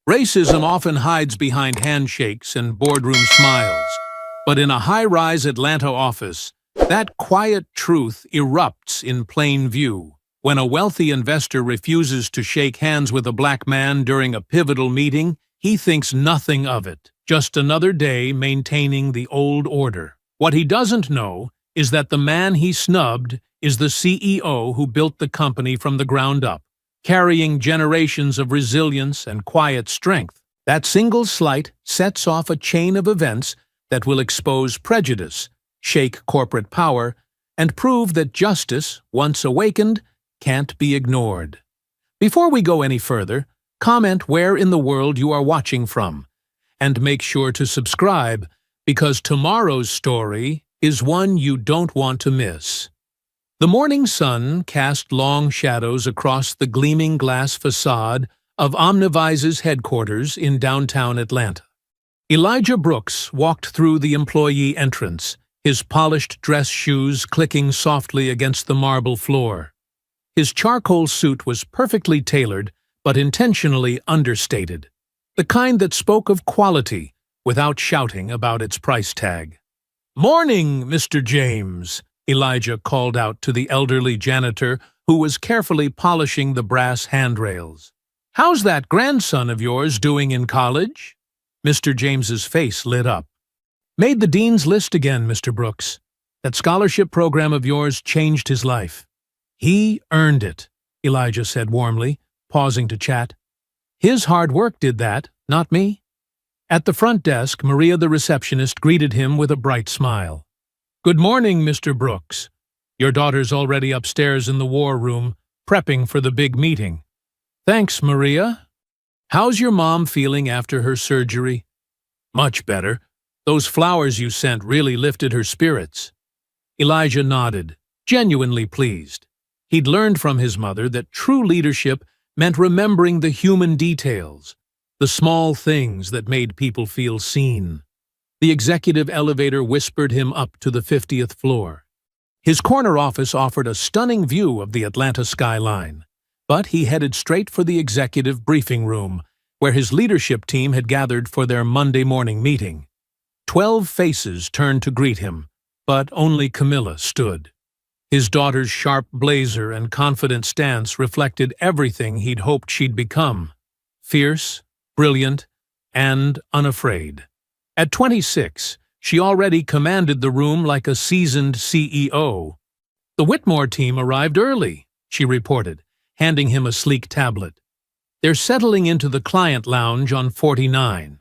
Racism often hides behind handshakes and boardroom smiles, but in a high-rise Atlanta office, that quiet truth erupts in plain view. When a wealthy investor refuses to shake hands with a black man during a pivotal meeting, he thinks nothing of it, just another day maintaining the old order. What he doesn't know is that the man he snubbed is the CEO who built the company from the ground up, carrying generations of resilience and quiet strength. That single slight sets off a chain of events that will expose prejudice, shake corporate power, and prove that justice, once awakened, can't be ignored. Before we go any further, comment where in the world you are watching from, and make sure to subscribe, because tomorrow's story is one you don't want to miss. The morning sun cast long shadows across the gleaming glass facade of Omnivise's headquarters in downtown Atlanta. Elijah Brooks walked through the employee entrance, his polished dress shoes clicking softly against the marble floor. His charcoal suit was perfectly tailored, but intentionally understated, the kind that spoke of quality without shouting about its price tag. "Morning, Mr. James," Elijah called out to the elderly janitor who was carefully polishing the brass handrails. "How's that grandson of yours doing in college?" Mr. James's face lit up. "Made the dean's list again, Mr. Brooks. That scholarship program of yours changed his life." "He earned it," Elijah said warmly, pausing to chat. "His hard work did that, not me." At the front desk, Maria the receptionist greeted him with a bright smile. "Good morning, Mr. Brooks. Your daughter's already upstairs in the war room, prepping for the big meeting." "Thanks, Maria. How's your mom feeling after her surgery?" "Much better. Those flowers you sent really lifted her spirits." Elijah nodded, genuinely pleased. He'd learned from his mother that true leadership meant remembering the human details, the small things that made people feel seen. The executive elevator whispered him up to the 50th floor. His corner office offered a stunning view of the Atlanta skyline, but he headed straight for the executive briefing room, where his leadership team had gathered for their Monday morning meeting. 12 faces turned to greet him, but only Camilla stood. His daughter's sharp blazer and confident stance reflected everything he'd hoped she'd become: fierce, brilliant, and unafraid. At 26, she already commanded the room like a seasoned CEO. "The Whitmore team arrived early," she reported, handing him a sleek tablet. "They're settling into the client lounge on 49.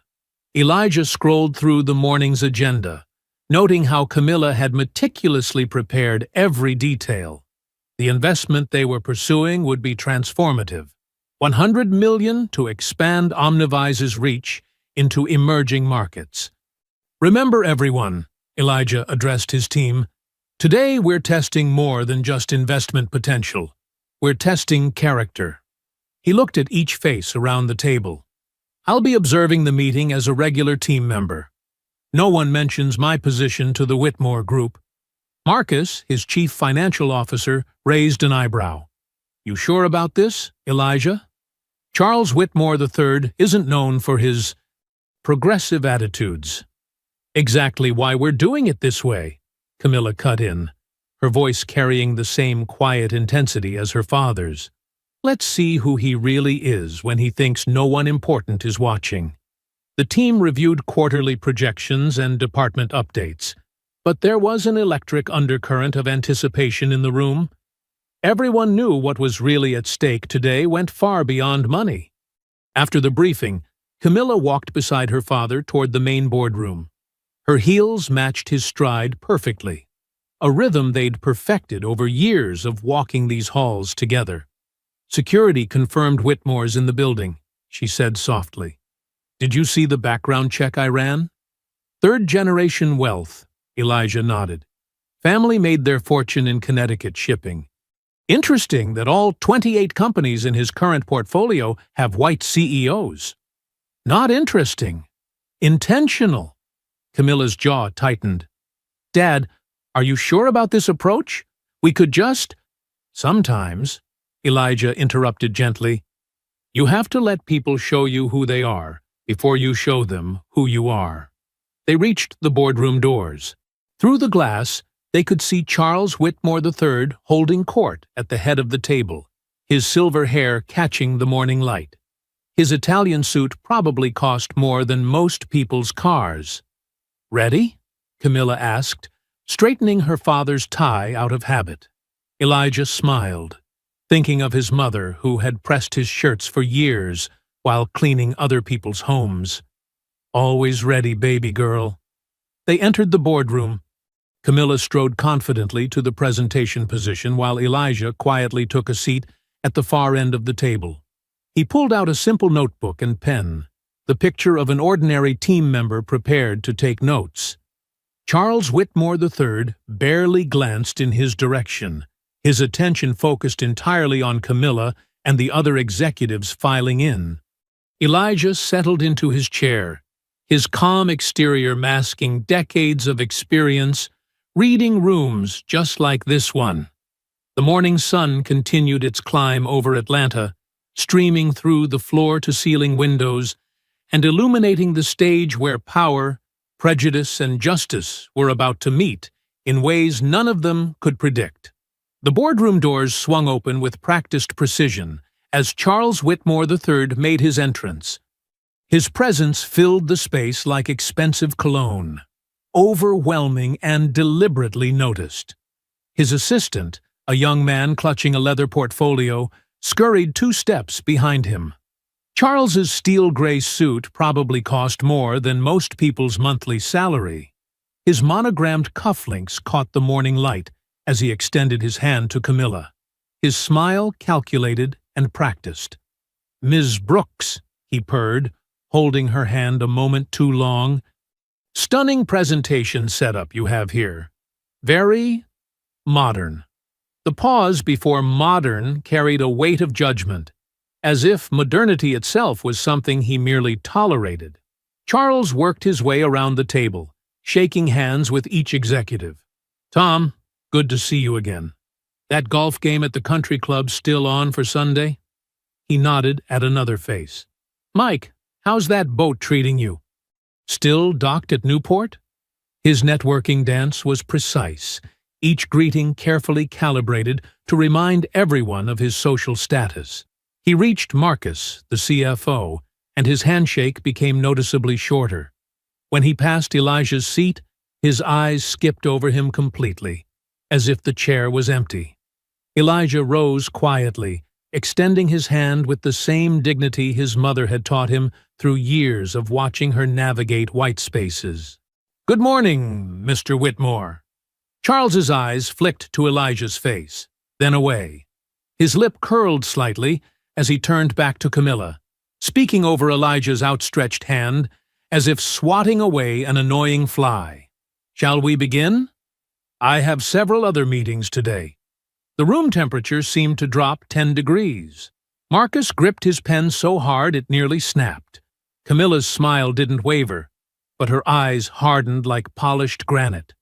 Elijah scrolled through the morning's agenda, noting how Camilla had meticulously prepared every detail. The investment they were pursuing would be transformative. $100 million to expand Omnivise's reach into emerging markets. "Remember, everyone," Elijah addressed his team, "today we're testing more than just investment potential. We're testing character." He looked at each face around the table. "I'll be observing the meeting as a regular team member. No one mentions my position to the Whitmore Group." Marcus, his chief financial officer, raised an eyebrow. "You sure about this, Elijah? Charles Whitmore III isn't known for his progressive attitudes." "Exactly why we're doing it this way," Camilla cut in, her voice carrying the same quiet intensity as her father's. "Let's see who he really is when he thinks no one important is watching." The team reviewed quarterly projections and department updates, but there was an electric undercurrent of anticipation in the room. Everyone knew what was really at stake today went far beyond money. After the briefing, Camilla walked beside her father toward the main boardroom. Her heels matched his stride perfectly, a rhythm they'd perfected over years of walking these halls together. "Security confirmed Whitmore's in the building," she said softly. "Did you see the background check I ran?" "Third-generation wealth," Elijah nodded. "Family made their fortune in Connecticut shipping. Interesting that all 28 companies in his current portfolio have white CEOs." "Not interesting. Intentional." Camilla's jaw tightened. "Dad, are you sure about this approach? We could just—" "Sometimes," Elijah interrupted gently, You have to let people show you who they are before you show them who you are. They reached the boardroom doors. Through the glass, they could see Charles Whitmore III holding court at the head of the table, his silver hair catching the morning light. His Italian suit probably cost more than most people's cars. "Ready?" Camilla asked, straightening her father's tie out of habit. Elijah smiled, thinking of his mother who had pressed his shirts for years while cleaning other people's homes. "Always ready, baby girl." They entered the boardroom. Camilla strode confidently to the presentation position while Elijah quietly took a seat at the far end of the table. He pulled out a simple notebook and pen, the picture of an ordinary team member prepared to take notes. Charles Whitmore III barely glanced in his direction, his attention focused entirely on Camilla and the other executives filing in. Elijah settled into his chair, his calm exterior masking decades of experience reading rooms just like this one. The morning sun continued its climb over Atlanta, streaming through the floor-to-ceiling windows and illuminating the stage where power, prejudice, and justice were about to meet in ways none of them could predict. The boardroom doors swung open with practiced precision as Charles Whitmore III made his entrance. His presence filled the space like expensive cologne, overwhelming and deliberately noticed. His assistant, a young man clutching a leather portfolio, scurried 2 steps behind him. Charles's steel-gray suit probably cost more than most people's monthly salary. His monogrammed cufflinks caught the morning light as he extended his hand to Camilla, his smile calculated and practiced. "Ms. Brooks," he purred, holding her hand a moment too long. "Stunning presentation setup you have here. Very modern." The pause before modern carried a weight of judgment, as if modernity itself was something he merely tolerated. Charles worked his way around the table, shaking hands with each executive. "Tom, good to see you again. That golf game at the country club still on for Sunday?" He nodded at another face. "Mike, how's that boat treating you? Still docked at Newport?" His networking dance was precise, each greeting carefully calibrated to remind everyone of his social status. He reached Marcus, the CFO, and his handshake became noticeably shorter. When he passed Elijah's seat, his eyes skipped over him completely, as if the chair was empty. Elijah rose quietly, extending his hand with the same dignity his mother had taught him through years of watching her navigate white spaces. "Good morning, Mr. Whitmore." Charles's eyes flicked to Elijah's face, then away. His lip curled slightly as he turned back to Camilla, speaking over Elijah's outstretched hand as if swatting away an annoying fly. "Shall we begin? I have several other meetings today." The room temperature seemed to drop 10 degrees. Marcus gripped his pen so hard it nearly snapped. Camilla's smile didn't waver, but her eyes hardened like polished granite.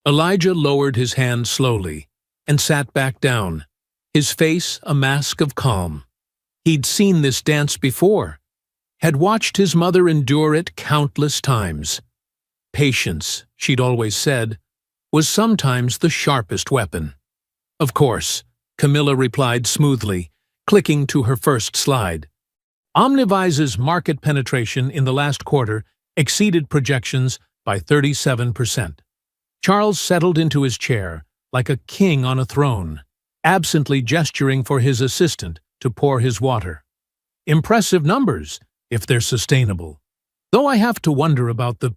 Elijah lowered his hand slowly and sat back down, his face a mask of calm. He'd seen this dance before, had watched his mother endure it countless times. Patience, she'd always said, was sometimes the sharpest weapon. "Of course," Camilla replied smoothly, clicking to her first slide. Omnivise's market penetration in the last quarter exceeded projections by 37%. Charles settled into his chair, like a king on a throne, absently gesturing for his assistant to pour his water. "Impressive numbers, if they're sustainable. Though I have to wonder about the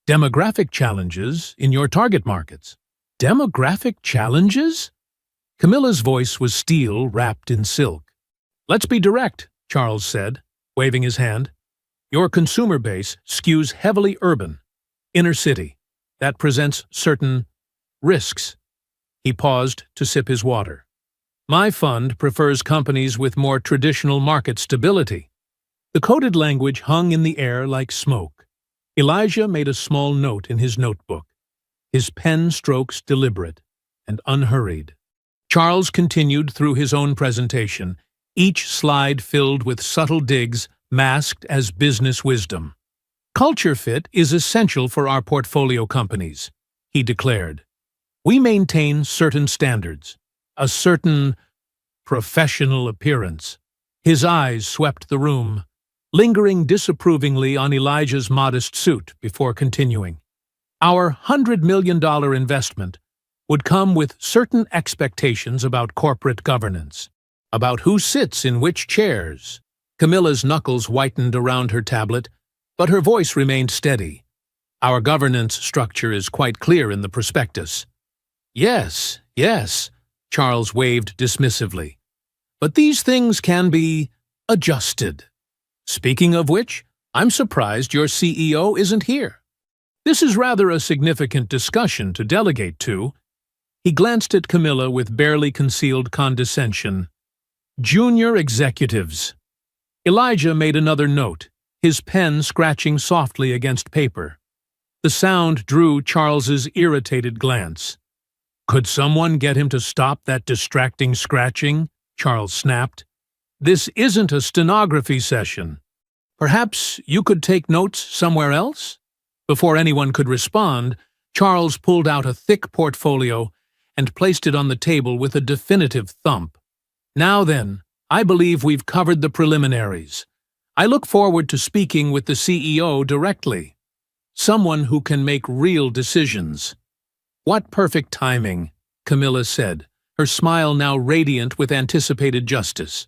demographic challenges in your target markets." "Demographic challenges?" Camilla's voice was steel wrapped in silk. "Let's be direct," Charles said, waving his hand. "Your consumer base skews heavily urban, inner city. That presents certain risks." He paused to sip his water. "My fund prefers companies with more traditional market stability." The coded language hung in the air like smoke. Elijah made a small note in his notebook, his pen strokes deliberate and unhurried. Charles continued through his own presentation, each slide filled with subtle digs masked as business wisdom. Culture fit is essential for our portfolio companies, he declared. We maintain certain standards, a certain professional appearance. His eyes swept the room, lingering disapprovingly on Elijah's modest suit before continuing. Our $100 million investment would come with certain expectations about corporate governance, about who sits in which chairs. Camilla's knuckles whitened around her tablet, but her voice remained steady. Our governance structure is quite clear in the prospectus. Yes, Charles waved dismissively. But these things can be adjusted. Speaking of which, I'm surprised your CEO isn't here. This is rather a significant discussion to delegate to. He glanced at Camilla with barely concealed condescension. Junior executives. Elijah made another note, his pen scratching softly against paper. The sound drew Charles's irritated glance. Could someone get him to stop that distracting scratching? Charles snapped. This isn't a stenography session. Perhaps you could take notes somewhere else? Before anyone could respond, Charles pulled out a thick portfolio and placed it on the table with a definitive thump. Now then, I believe we've covered the preliminaries. I look forward to speaking with the CEO directly. Someone who can make real decisions. What perfect timing, Camilla said, her smile now radiant with anticipated justice.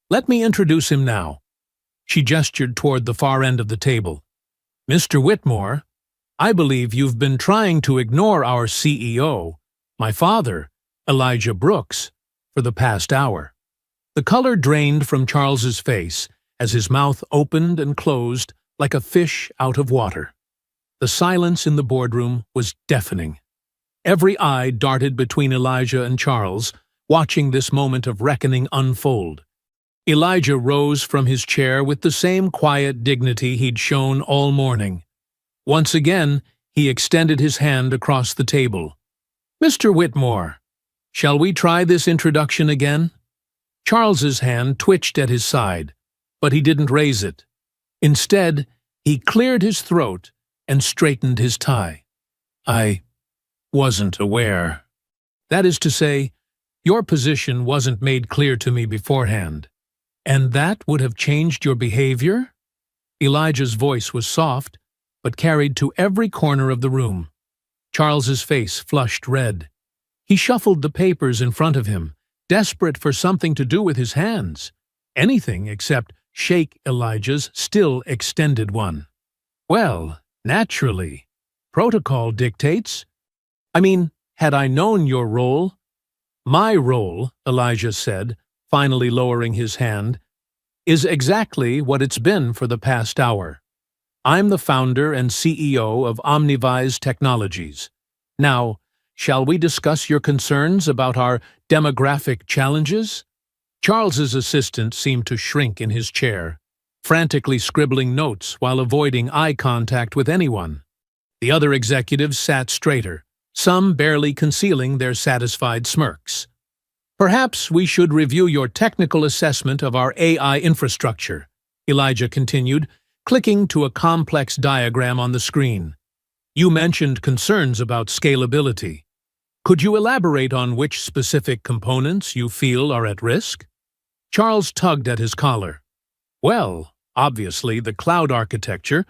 Let me introduce him now. She gestured toward the far end of the table. Mr. Whitmore, I believe you've been trying to ignore our CEO, my father, Elijah Brooks, for the past hour. The color drained from Charles's face as his mouth opened and closed like a fish out of water. The silence in the boardroom was deafening. Every eye darted between Elijah and Charles, watching this moment of reckoning unfold. Elijah rose from his chair with the same quiet dignity he'd shown all morning. Once again, he extended his hand across the table. Mr. Whitmore, shall we try this introduction again? Charles's hand twitched at his side, but he didn't raise it. Instead, he cleared his throat and straightened his tie. I wasn't aware. That is to say, your position wasn't made clear to me beforehand. And that would have changed your behavior? Elijah's voice was soft, but carried to every corner of the room. Charles's face flushed red. He shuffled the papers in front of him, desperate for something to do with his hands. Anything except shake Elijah's still extended one. Well, naturally. Protocol dictates. I mean, had I known your role? My role, Elijah said, finally lowering his hand, is exactly what it's been for the past hour. I'm the founder and CEO of Omnivise Technologies. Now, shall we discuss your concerns about our demographic challenges? Charles's assistant seemed to shrink in his chair, frantically scribbling notes while avoiding eye contact with anyone. The other executives sat straighter, some barely concealing their satisfied smirks. Perhaps we should review your technical assessment of our AI infrastructure, Elijah continued, clicking to a complex diagram on the screen. You mentioned concerns about scalability. Could you elaborate on which specific components you feel are at risk? Charles tugged at his collar. Well, obviously the cloud architecture.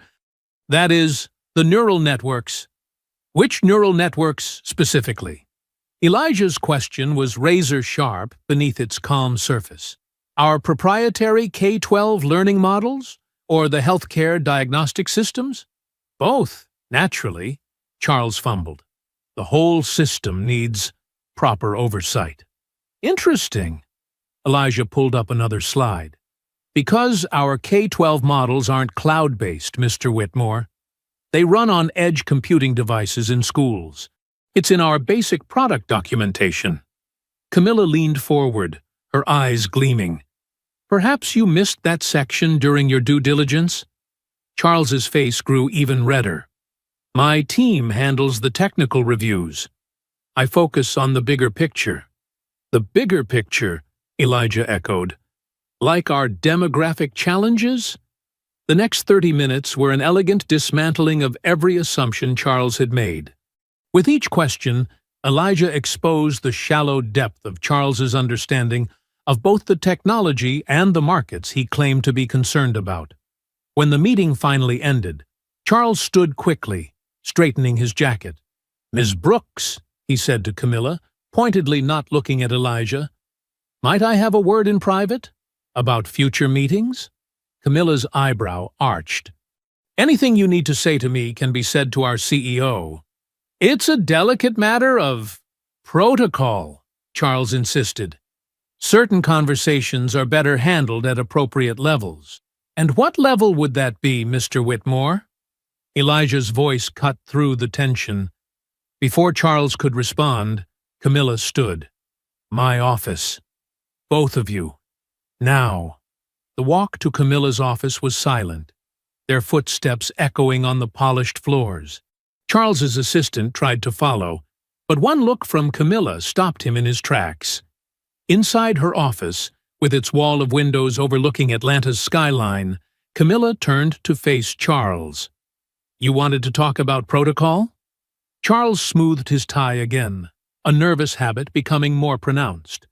That is, the neural networks. Which neural networks specifically? Elijah's question was razor-sharp beneath its calm surface. Our proprietary K-12 learning models, or the healthcare diagnostic systems? Both, naturally, Charles fumbled. The whole system needs proper oversight. Interesting. Elijah pulled up another slide. Because our K-12 models aren't cloud-based, Mr. Whitmore. They run on edge computing devices in schools. It's in our basic product documentation. Camilla leaned forward, her eyes gleaming. Perhaps you missed that section during your due diligence? Charles's face grew even redder. My team handles the technical reviews. I focus on the bigger picture. The bigger picture, Elijah echoed. Like our demographic challenges? The next 30 minutes were an elegant dismantling of every assumption Charles had made. With each question, Elijah exposed the shallow depth of Charles's understanding of both the technology and the markets he claimed to be concerned about. When the meeting finally ended, Charles stood quickly, straightening his jacket. "Miss Brooks," he said to Camilla, pointedly not looking at Elijah, "might I have a word in private? About future meetings?" Camilla's eyebrow arched. "Anything you need to say to me can be said to our CEO." "It's a delicate matter of protocol," Charles insisted. "Certain conversations are better handled at appropriate levels." "And what level would that be, Mr. Whitmore?" Elijah's voice cut through the tension. Before Charles could respond, Camilla stood. "My office. Both of you. Now." The walk to Camilla's office was silent, their footsteps echoing on the polished floors. Charles's assistant tried to follow, but one look from Camilla stopped him in his tracks. Inside her office, with its wall of windows overlooking Atlanta's skyline, Camilla turned to face Charles. "You wanted to talk about protocol?" Charles smoothed his tie again, a nervous habit becoming more pronounced.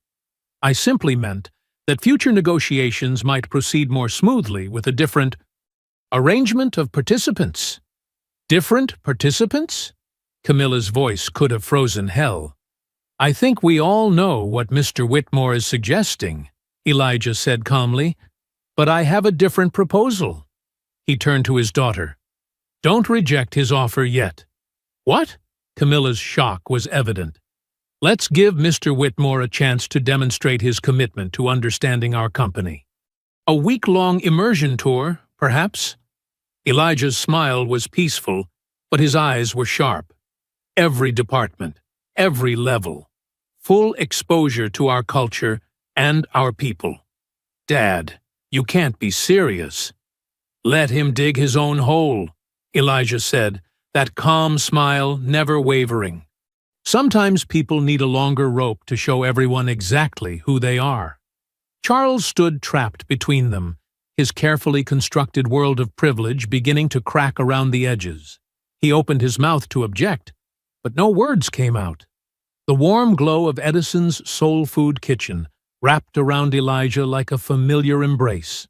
"I simply meant that future negotiations might proceed more smoothly with a different arrangement of participants." "Different participants?" Camilla's voice could have frozen hell. "I think we all know what Mr. Whitmore is suggesting," Elijah said calmly, "but I have a different proposal." He turned to his daughter. "Don't reject his offer yet." "What?" Camilla's shock was evident. "Let's give Mr. Whitmore a chance to demonstrate his commitment to understanding our company. A week-long immersion tour, perhaps?" Elijah's smile was peaceful, but his eyes were sharp. "Every department, every level. Full exposure to our culture and our people." "Dad, you can't be serious." "Let him dig his own hole," Elijah said, that calm smile never wavering. "Sometimes people need a longer rope to show everyone exactly who they are." Charles stood trapped between them, his carefully constructed world of privilege beginning to crack around the edges. He opened his mouth to object, but no words came out. The warm glow of Edison's soul food kitchen wrapped around Elijah like a familiar embrace.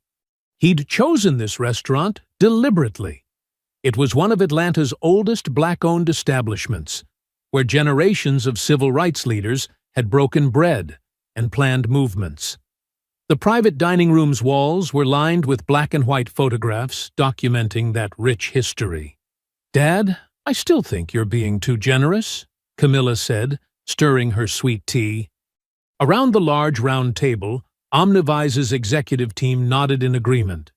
He'd chosen this restaurant deliberately. It was one of Atlanta's oldest black-owned establishments, where generations of civil rights leaders had broken bread and planned movements. The private dining room's walls were lined with black and white photographs documenting that rich history. "Dad, I still think you're being too generous," Camilla said, stirring her sweet tea. Around the large round table, Omnivise's executive team nodded in agreement.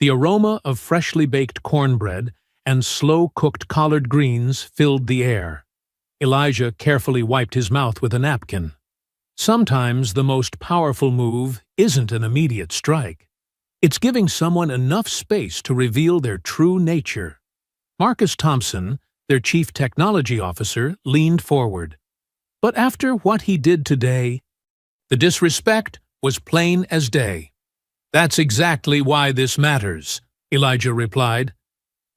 The aroma of freshly baked cornbread and slow-cooked collard greens filled the air. Elijah carefully wiped his mouth with a napkin. Sometimes the most powerful move isn't an immediate strike. It's giving someone enough space to reveal their true nature. Marcus Thompson, their chief technology officer, leaned forward. But after what he did today, the disrespect was plain as day. "That's exactly why this matters," Elijah replied.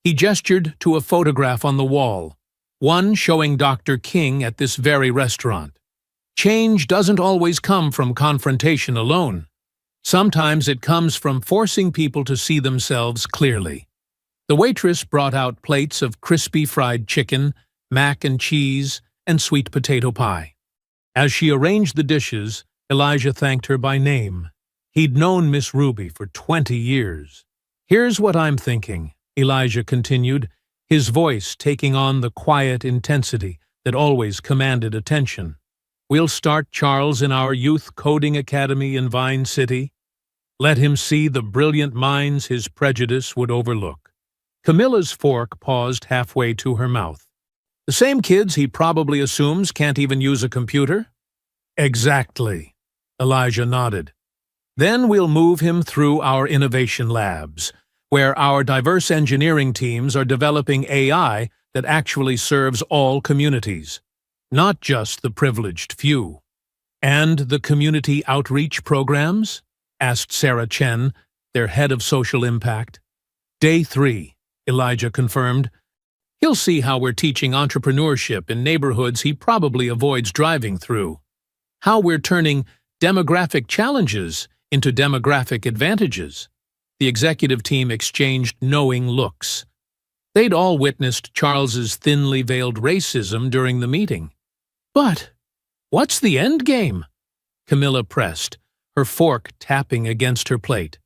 He gestured to a photograph on the wall, one showing Dr. King at this very restaurant. Change doesn't always come from confrontation alone. Sometimes it comes from forcing people to see themselves clearly. The waitress brought out plates of crispy fried chicken, mac and cheese, and sweet potato pie. As she arranged the dishes, Elijah thanked her by name. He'd known Miss Ruby for 20 years. "Here's what I'm thinking," Elijah continued, his voice taking on the quiet intensity that always commanded attention. "We'll start Charles in our youth coding academy in Vine City. Let him see the brilliant minds his prejudice would overlook." Camilla's fork paused halfway to her mouth. "The same kids he probably assumes can't even use a computer?" "Exactly," Elijah nodded. "Then we'll move him through our innovation labs, where our diverse engineering teams are developing AI that actually serves all communities, not just the privileged few." "And the community outreach programs?" asked Sarah Chen, their head of social impact. Day 3, Elijah confirmed. He'll see how we're teaching entrepreneurship in neighborhoods he probably avoids driving through. How we're turning demographic challenges into demographic advantages. The executive team exchanged knowing looks. They'd all witnessed Charles's thinly veiled racism during the meeting. But what's the end game? Camilla pressed, her fork tapping against her plate.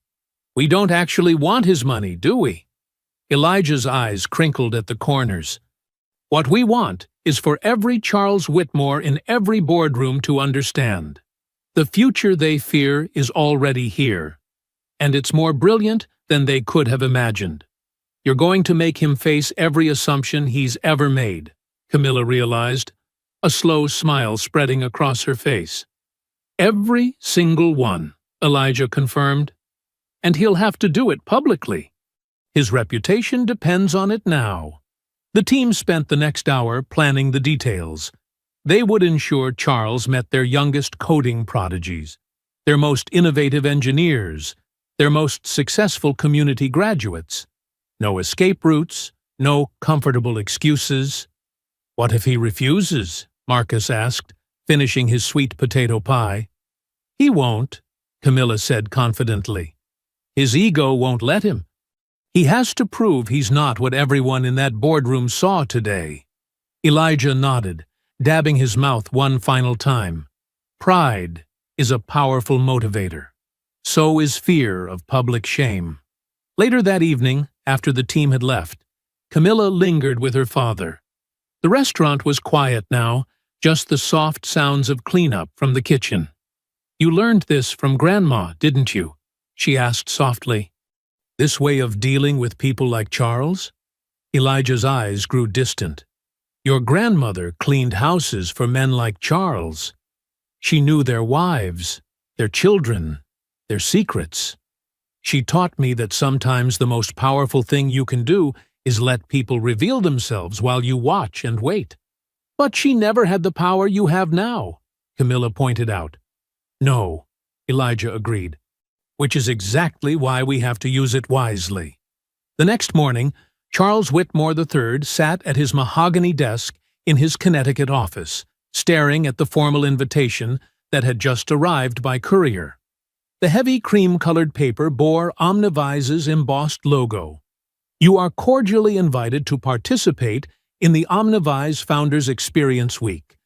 We don't actually want his money, do we? Elijah's eyes crinkled at the corners. What we want is for every Charles Whitmore in every boardroom to understand. The future they fear is already here, and it's more brilliant than they could have imagined. You're going to make him face every assumption he's ever made, Camilla realized, a slow smile spreading across her face. Every single one, Elijah confirmed. And he'll have to do it publicly. His reputation depends on it now. The team spent the next hour planning the details. They would ensure Charles met their youngest coding prodigies, their most innovative engineers, their most successful community graduates. No escape routes, no comfortable excuses. What if he refuses? Marcus asked, finishing his sweet potato pie. He won't, Camilla said confidently. His ego won't let him. He has to prove he's not what everyone in that boardroom saw today. Elijah nodded, dabbing his mouth one final time. Pride is a powerful motivator. So is fear of public shame. Later that evening, after the team had left, Camilla lingered with her father. The restaurant was quiet now, just the soft sounds of cleanup from the kitchen. You learned this from Grandma, didn't you? She asked softly. This way of dealing with people like Charles? Elijah's eyes grew distant. Your grandmother cleaned houses for men like Charles. She knew their wives, their children, their secrets. She taught me that sometimes the most powerful thing you can do is let people reveal themselves while you watch and wait. But she never had the power you have now, Camilla pointed out. No, Elijah agreed. Which is exactly why we have to use it wisely. The next morning, Charles Whitmore III sat at his mahogany desk in his Connecticut office, staring at the formal invitation that had just arrived by courier. The heavy cream-colored paper bore Omnivise's embossed logo. You are cordially invited to participate in the Omnivise Founders Experience Week.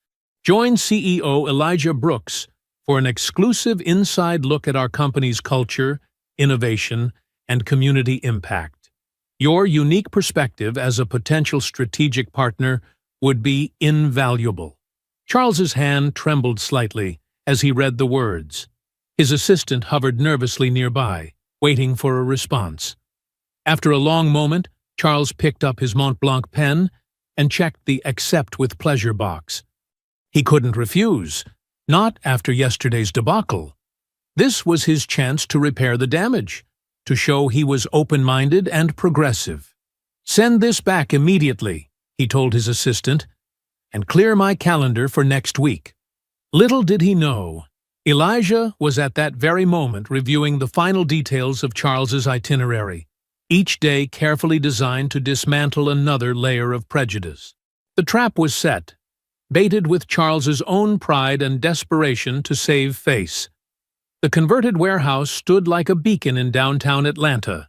Join CEO Elijah Brooks for an exclusive inside look at our company's culture, innovation, and community impact. Your unique perspective as a potential strategic partner would be invaluable. Charles's hand trembled slightly as he read the words. His assistant hovered nervously nearby, waiting for a response. After a long moment, Charles picked up his Montblanc pen and checked the Accept with Pleasure box. He couldn't refuse. Not after yesterday's debacle. This was his chance to repair the damage, to show he was open-minded and progressive. Send this back immediately, he told his assistant, and clear my calendar for next week. Little did he know, Elijah was at that very moment reviewing the final details of Charles's itinerary, each day carefully designed to dismantle another layer of prejudice. The trap was set, baited with Charles's own pride and desperation to save face. The converted warehouse stood like a beacon in downtown Atlanta,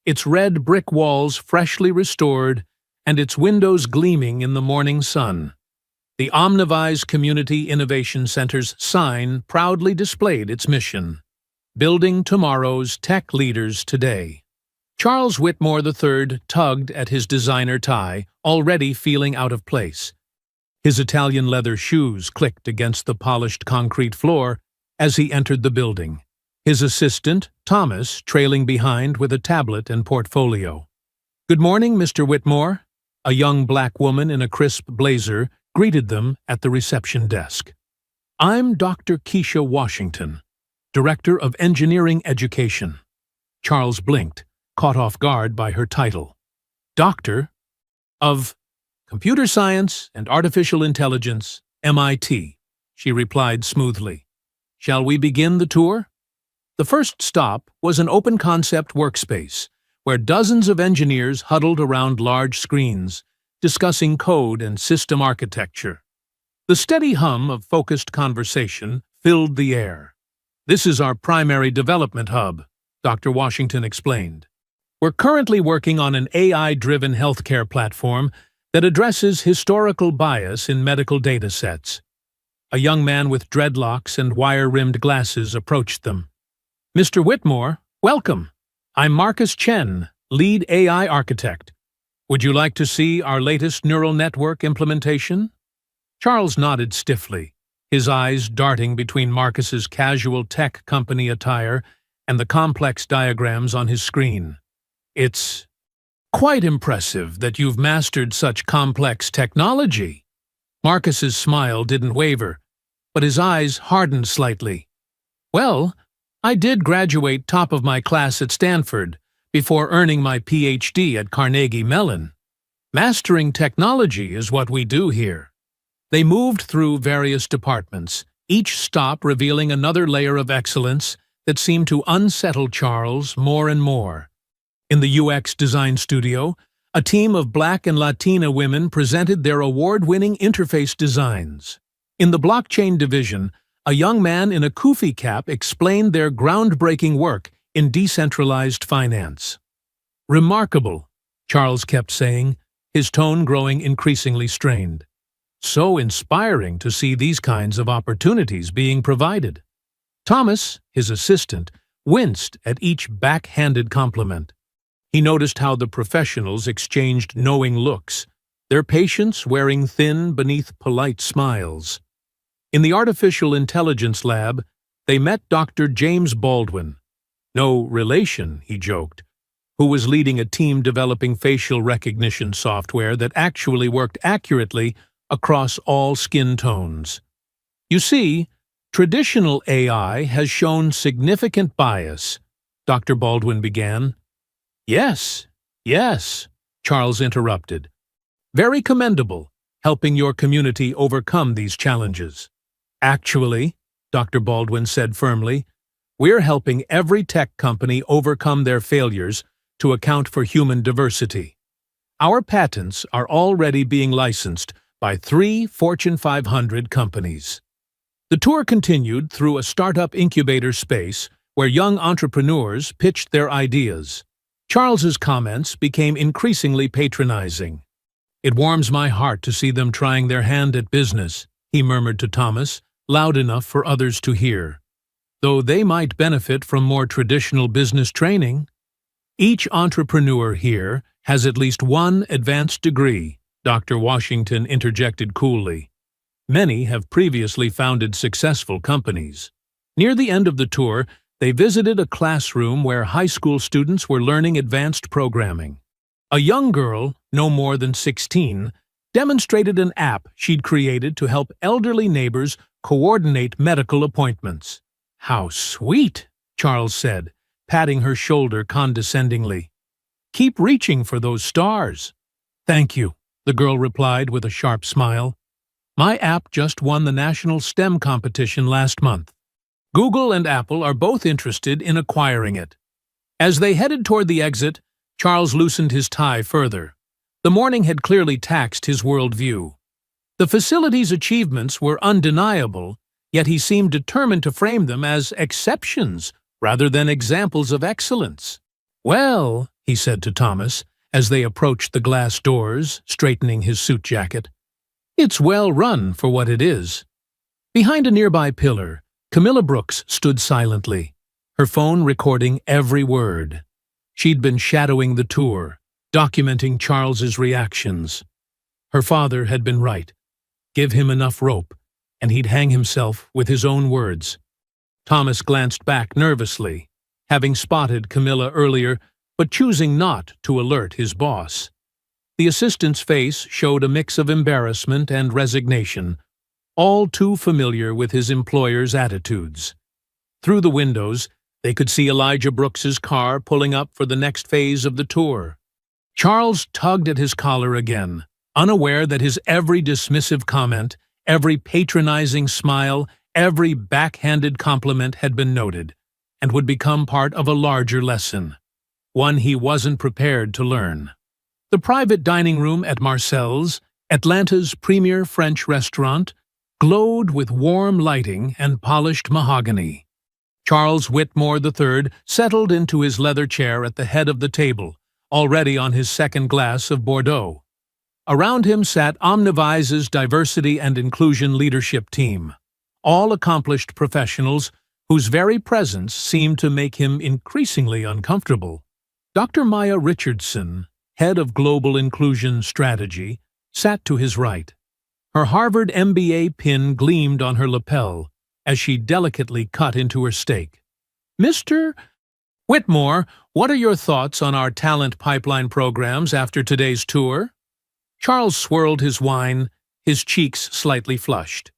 its red brick walls freshly restored and its windows gleaming in the morning sun. The Omnivise Community Innovation Center's sign proudly displayed its mission, building tomorrow's tech leaders today. Charles Whitmore III tugged at his designer tie, already feeling out of place. His Italian leather shoes clicked against the polished concrete floor as he entered the building, his assistant, Thomas, trailing behind with a tablet and portfolio. Good morning, Mr. Whitmore. A young black woman in a crisp blazer greeted them at the reception desk. I'm Dr. Keisha Washington, Director of Engineering Education. Charles blinked, caught off guard by her title. Doctor of Computer Science and Artificial Intelligence, MIT, she replied smoothly. Shall we begin the tour? The first stop was an open-concept workspace, where dozens of engineers huddled around large screens, discussing code and system architecture. The steady hum of focused conversation filled the air. "This is our primary development hub," Dr. Washington explained. "We're currently working on an AI-driven healthcare platform that addresses historical bias in medical data sets." A young man with dreadlocks and wire-rimmed glasses approached them. "Mr. Whitmore, welcome. I'm Marcus Chen, lead AI architect. Would you like to see our latest neural network implementation?" Charles nodded stiffly, his eyes darting between Marcus's casual tech company attire and the complex diagrams on his screen. "It's quite impressive that you've mastered such complex technology." Marcus's smile didn't waver, but his eyes hardened slightly. "Well, I did graduate top of my class at Stanford before earning my PhD at Carnegie Mellon. Mastering technology is what we do here." They moved through various departments, each stop revealing another layer of excellence that seemed to unsettle Charles more and more. In the UX design studio, a team of Black and Latina women presented their award-winning interface designs. In the blockchain division, a young man in a kufi cap explained their groundbreaking work in decentralized finance. "Remarkable," Charles kept saying, his tone growing increasingly strained. "So inspiring to see these kinds of opportunities being provided." Thomas, his assistant, winced at each backhanded compliment. He noticed how the professionals exchanged knowing looks, their patience wearing thin beneath polite smiles. In the artificial intelligence lab, they met Dr. James Baldwin, no relation, he joked, who was leading a team developing facial recognition software that actually worked accurately across all skin tones. "You see, traditional AI has shown significant bias," Dr. Baldwin began. Yes, Charles interrupted. "Very commendable, helping your community overcome these challenges." "Actually," Dr. Baldwin said firmly, "we're helping every tech company overcome their failures to account for human diversity. Our patents are already being licensed by 3 Fortune 500 companies." The tour continued through a startup incubator space where young entrepreneurs pitched their ideas. Charles's comments became increasingly patronizing. "It warms my heart to see them trying their hand at business," he murmured to Thomas, loud enough for others to hear. "Though they might benefit from more traditional business training." "Each entrepreneur here has at least one advanced degree," Dr. Washington interjected coolly. "Many have previously founded successful companies." Near the end of the tour, they visited a classroom where high school students were learning advanced programming. A young girl, no more than 16, demonstrated an app she'd created to help elderly neighbors coordinate medical appointments. "How sweet," Charles said, patting her shoulder condescendingly. "Keep reaching for those stars." "Thank you," the girl replied with a sharp smile. "My app just won the national STEM competition last month. Google and Apple are both interested in acquiring it." As they headed toward the exit, Charles loosened his tie further. The morning had clearly taxed his worldview. The facility's achievements were undeniable, yet he seemed determined to frame them as exceptions rather than examples of excellence. "Well," he said to Thomas, as they approached the glass doors, straightening his suit jacket, "it's well run for what it is." Behind a nearby pillar, Camilla Brooks stood silently, her phone recording every word. She'd been shadowing the tour, documenting Charles's reactions. Her father had been right. Give him enough rope, and he'd hang himself with his own words. Thomas glanced back nervously, having spotted Camilla earlier, but choosing not to alert his boss. The assistant's face showed a mix of embarrassment and resignation, all too familiar with his employer's attitudes. Through the windows, they could see Elijah Brooks's car pulling up for the next phase of the tour. Charles tugged at his collar again, unaware that his every dismissive comment, every patronizing smile, every backhanded compliment had been noted, and would become part of a larger lesson, one he wasn't prepared to learn. The private dining room at Marcel's, Atlanta's premier French restaurant, glowed with warm lighting and polished mahogany. Charles Whitmore III settled into his leather chair at the head of the table, already on his second glass of Bordeaux. Around him sat Omnivise's diversity and inclusion leadership team, all accomplished professionals whose very presence seemed to make him increasingly uncomfortable. Dr. Maya Richardson, head of Global Inclusion Strategy, sat to his right. Her Harvard MBA pin gleamed on her lapel as she delicately cut into her steak. "Mr. Whitmore, what are your thoughts on our talent pipeline programs after today's tour?" Charles swirled his wine, his cheeks slightly flushed.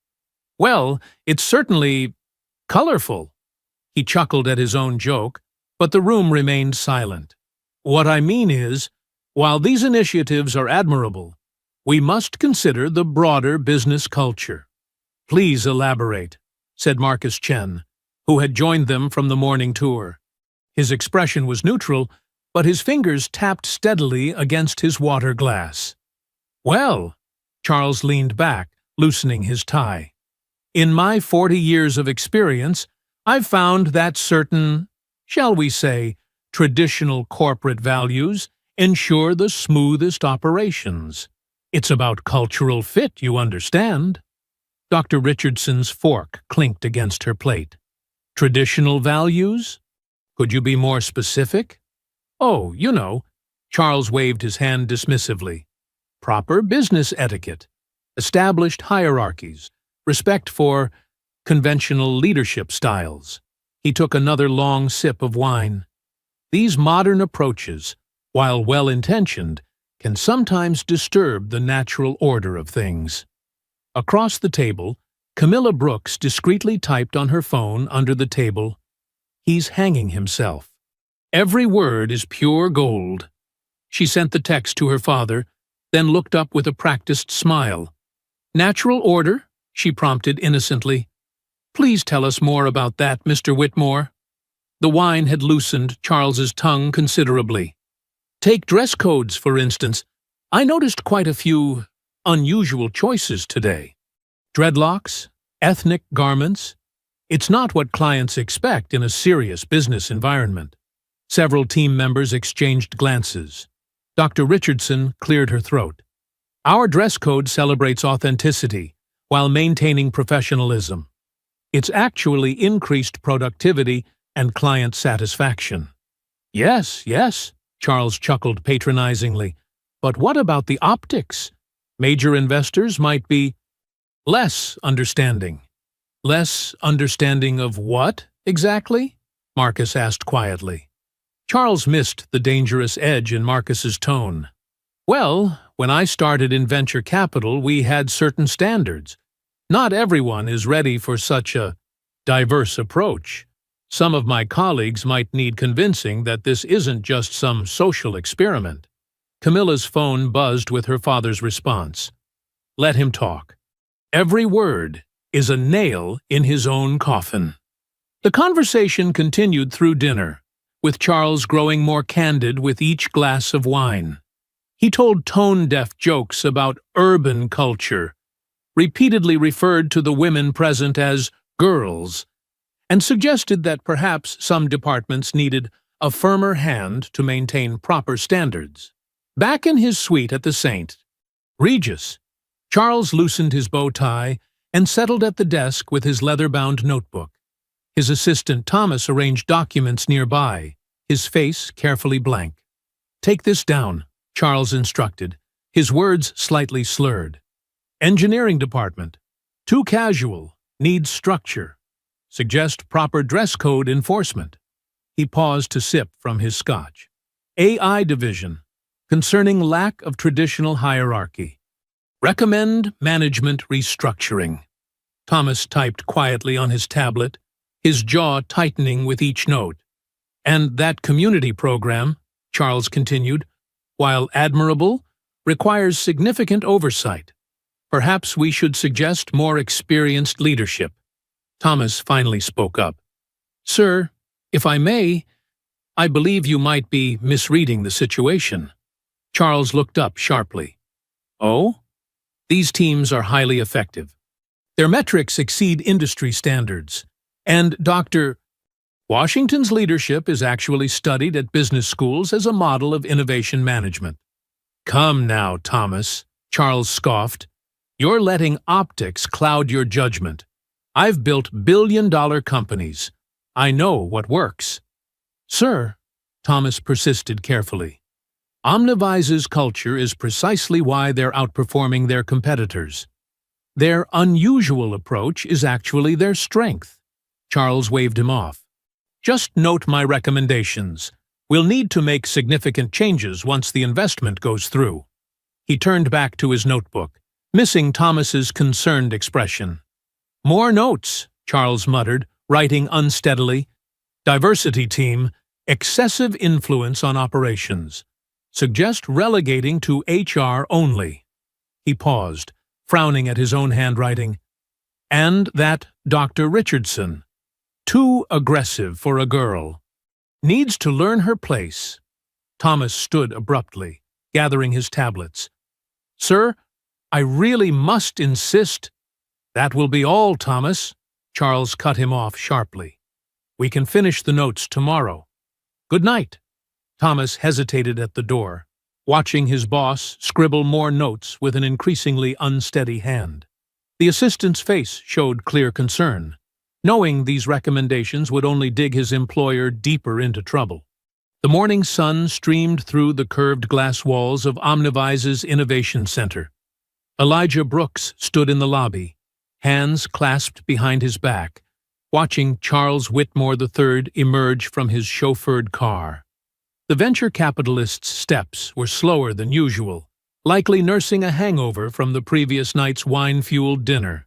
"Well, it's certainly colorful." He chuckled at his own joke, but the room remained silent. "What I mean is, while these initiatives are admirable, we must consider the broader business culture." "Please elaborate," said Marcus Chen, who had joined them from the morning tour. His expression was neutral, but his fingers tapped steadily against his water glass. "Well," Charles leaned back, loosening his tie. "In my 40 years of experience, I've found that certain, shall we say, traditional corporate values ensure the smoothest operations. It's about cultural fit, you understand." Dr. Richardson's fork clinked against her plate. "Traditional values? Could you be more specific?" "Oh, you know," Charles waved his hand dismissively. "Proper business etiquette, established hierarchies, respect for conventional leadership styles." He took another long sip of wine. "These modern approaches, while well-intentioned, can sometimes disturb the natural order of things." Across the table, Camilla Brooks discreetly typed on her phone under the table, "He's hanging himself. Every word is pure gold." She sent the text to her father, then looked up with a practiced smile. "Natural order?" she prompted innocently. "Please tell us more about that, Mr. Whitmore." The wine had loosened Charles's tongue considerably. "Take dress codes, for instance. I noticed quite a few unusual choices today. Dreadlocks, ethnic garments. It's not what clients expect in a serious business environment." Several team members exchanged glances. Dr. Richardson cleared her throat. "Our dress code celebrates authenticity while maintaining professionalism. It's actually increased productivity and client satisfaction." Yes, Charles chuckled patronizingly. "But what about the optics? Major investors might be less understanding." "Less understanding of what, exactly?" Marcus asked quietly. Charles missed the dangerous edge in Marcus's tone. "Well, when I started in venture capital, we had certain standards. Not everyone is ready for such a diverse approach. Some of my colleagues might need convincing that this isn't just some social experiment." Camilla's phone buzzed with her father's response. "Let him talk. Every word is a nail in his own coffin." The conversation continued through dinner, with Charles growing more candid with each glass of wine. He told tone-deaf jokes about urban culture, repeatedly referred to the women present as girls, and suggested that perhaps some departments needed a firmer hand to maintain proper standards. Back in his suite at the St. Regis, Charles loosened his bow tie and settled at the desk with his leather-bound notebook. His assistant Thomas arranged documents nearby, his face carefully blank. "Take this down," Charles instructed, his words slightly slurred. "Engineering department. Too casual. Needs structure. Suggest proper dress code enforcement." He paused to sip from his scotch. "AI division. Concerning lack of traditional hierarchy. Recommend management restructuring." Thomas typed quietly on his tablet, his jaw tightening with each note. "And that community program," Charles continued, "while admirable, requires significant oversight. Perhaps we should suggest more experienced leadership." Thomas finally spoke up. "Sir, If I may, I believe you might be misreading the situation. Charles looked up sharply. Oh? These teams are highly effective. Their metrics exceed industry standards. And Dr. Washington's leadership is actually studied at business schools as a model of innovation management. Come now, Thomas, Charles scoffed. You're letting optics cloud your judgment. I've built billion-dollar companies. I know what works. Sir, Thomas persisted carefully, Omnivise's culture is precisely why they're outperforming their competitors. Their unusual approach is actually their strength. Charles waved him off. Just note my recommendations. We'll need to make significant changes once the investment goes through. He turned back to his notebook, missing Thomas's concerned expression. More notes, Charles muttered, writing unsteadily. Diversity team, excessive influence on operations. Suggest relegating to HR only. He paused, frowning at his own handwriting. And that Dr. Richardson. Too aggressive for a girl. Needs to learn her place. Thomas stood abruptly, gathering his tablets. Sir, I really must insist. That will be all, Thomas. Charles cut him off sharply. We can finish the notes tomorrow. Good night. Thomas hesitated at the door, watching his boss scribble more notes with an increasingly unsteady hand. The assistant's face showed clear concern, knowing these recommendations would only dig his employer deeper into trouble. The morning sun streamed through the curved glass walls of Omnivise's Innovation Center. Elijah Brooks stood in the lobby, hands clasped behind his back, watching Charles Whitmore III emerge from his chauffeured car. The venture capitalist's steps were slower than usual, likely nursing a hangover from the previous night's wine-fueled dinner.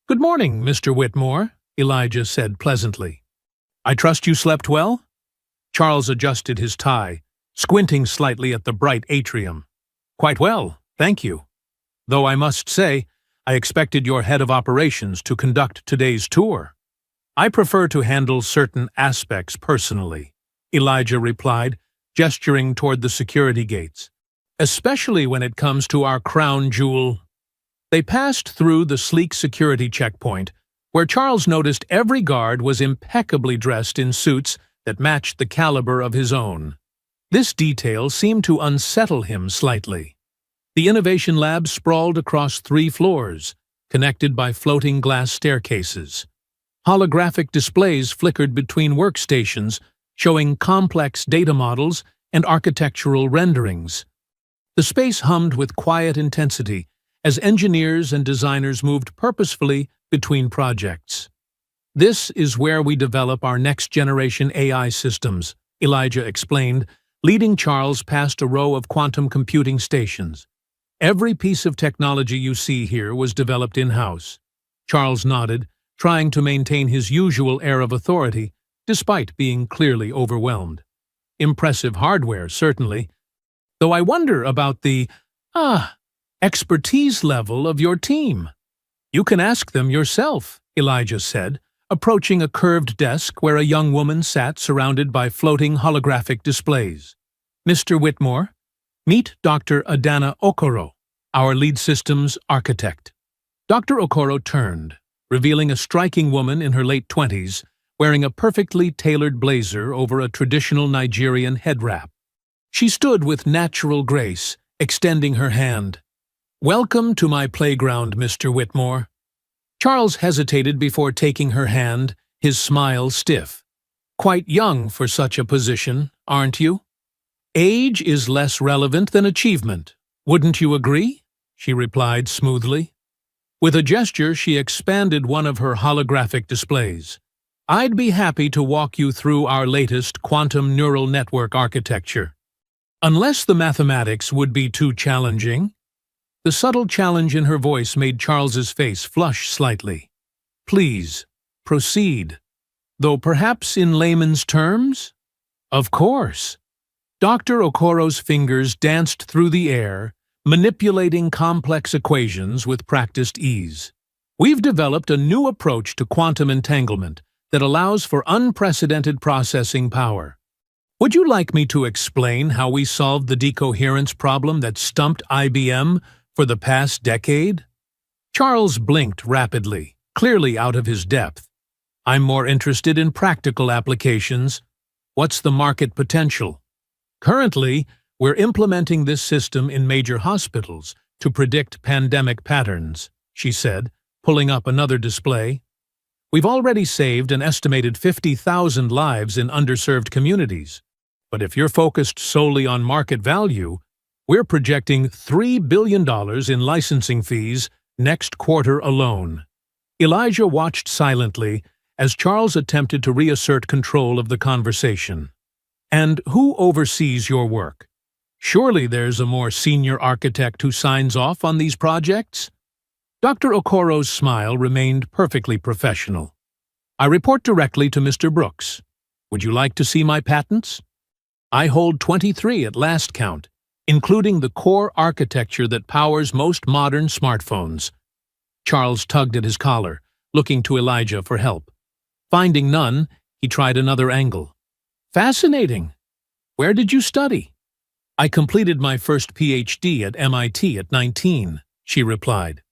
Good morning, Mr. Whitmore, Elijah said pleasantly. I trust you slept well? Charles adjusted his tie, squinting slightly at the bright atrium. Quite well, thank you. Though I must say, I expected your head of operations to conduct today's tour. I prefer to handle certain aspects personally, Elijah replied, gesturing toward the security gates, especially when it comes to our crown jewel. They passed through the sleek security checkpoint, where Charles noticed every guard was impeccably dressed in suits that matched the caliber of his own. This detail seemed to unsettle him slightly. The Innovation Lab sprawled across 3 floors, connected by floating glass staircases. Holographic displays flickered between workstations, showing complex data models and architectural renderings. The space hummed with quiet intensity as engineers and designers moved purposefully between projects. This is where we develop our next-generation AI systems, Elijah explained, leading Charles past a row of quantum computing stations. Every piece of technology you see here was developed in-house. Charles nodded, trying to maintain his usual air of authority, despite being clearly overwhelmed. Impressive hardware, certainly. Though I wonder about the, expertise level of your team. You can ask them yourself, Elijah said, approaching a curved desk where a young woman sat surrounded by floating holographic displays. Mr. Whitmore, meet Dr. Adana Okoro, our lead systems architect. Dr. Okoro turned, revealing a striking woman in her late 20s, wearing a perfectly tailored blazer over a traditional Nigerian head wrap. She stood with natural grace, extending her hand. Welcome to my playground, Mr. Whitmore. Charles hesitated before taking her hand, his smile stiff. Quite young for such a position, aren't you? Age is less relevant than achievement, wouldn't you agree? She replied smoothly. With a gesture, she expanded one of her holographic displays. I'd be happy to walk you through our latest quantum neural network architecture. Unless the mathematics would be too challenging. The subtle challenge in her voice made Charles's face flush slightly. Please, proceed. Though perhaps in layman's terms? Of course. Dr. Okoro's fingers danced through the air, manipulating complex equations with practiced ease. We've developed a new approach to quantum entanglement that allows for unprecedented processing power. Would you like me to explain how we solved the decoherence problem that stumped IBM for the past decade? Charles blinked rapidly, clearly out of his depth. I'm more interested in practical applications. What's the market potential? Currently, we're implementing this system in major hospitals to predict pandemic patterns, she said, pulling up another display. We've already saved an estimated 50,000 lives in underserved communities. But if you're focused solely on market value, we're projecting $3 billion in licensing fees next quarter alone. Elijah watched silently as Charles attempted to reassert control of the conversation. And who oversees your work? Surely there's a more senior architect who signs off on these projects? Dr. Okoro's smile remained perfectly professional. I report directly to Mr. Brooks. Would you like to see my patents? I hold 23 at last count, including the core architecture that powers most modern smartphones. Charles tugged at his collar, looking to Elijah for help. Finding none, he tried another angle. Fascinating. Where did you study? I completed my first PhD at MIT at 19, she replied.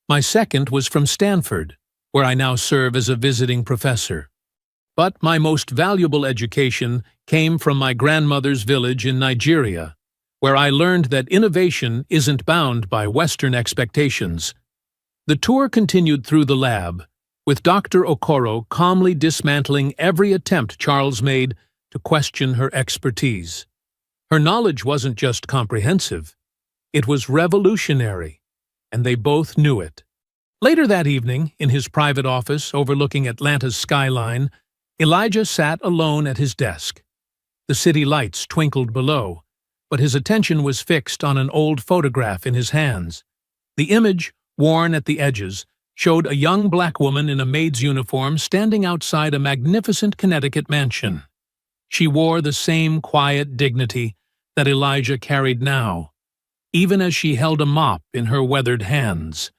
My second was from Stanford, where I now serve as a visiting professor. But my most valuable education came from my grandmother's village in Nigeria, where I learned that innovation isn't bound by Western expectations. The tour continued through the lab, with Dr. Okoro calmly dismantling every attempt Charles made to question her expertise. Her knowledge wasn't just comprehensive, it was revolutionary, and they both knew it. Later that evening, in his private office overlooking Atlanta's skyline, Elijah sat alone at his desk. The city lights twinkled below, but his attention was fixed on an old photograph in his hands. The image, worn at the edges, showed a young black woman in a maid's uniform standing outside a magnificent Connecticut mansion. She wore the same quiet dignity that Elijah carried now, even as she held a mop in her weathered hands.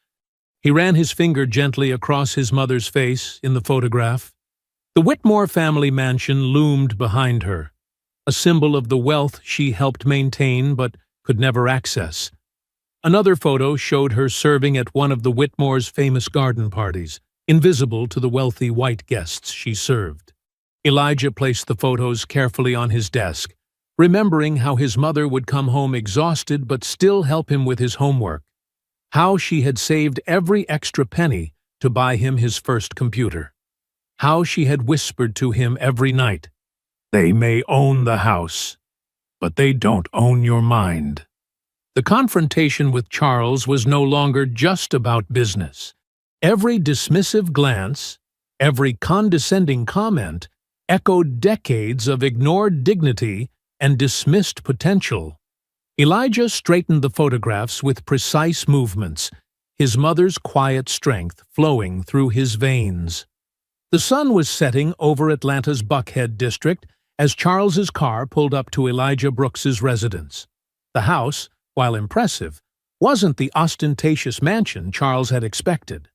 He ran his finger gently across his mother's face in the photograph. The Whitmore family mansion loomed behind her, a symbol of the wealth she helped maintain but could never access. Another photo showed her serving at one of the Whitmore's famous garden parties, invisible to the wealthy white guests she served. Elijah placed the photos carefully on his desk, remembering how his mother would come home exhausted but still help him with his homework, how she had saved every extra penny to buy him his first computer, how she had whispered to him every night, "They may own the house, but they don't own your mind." The confrontation with Charles was no longer just about business. Every dismissive glance, every condescending comment, echoed decades of ignored dignity and dismissed potential. Elijah straightened the photographs with precise movements, his mother's quiet strength flowing through his veins. The sun was setting over Atlanta's Buckhead district as Charles's car pulled up to Elijah Brooks's residence. The house, while impressive, wasn't the ostentatious mansion Charles had expected.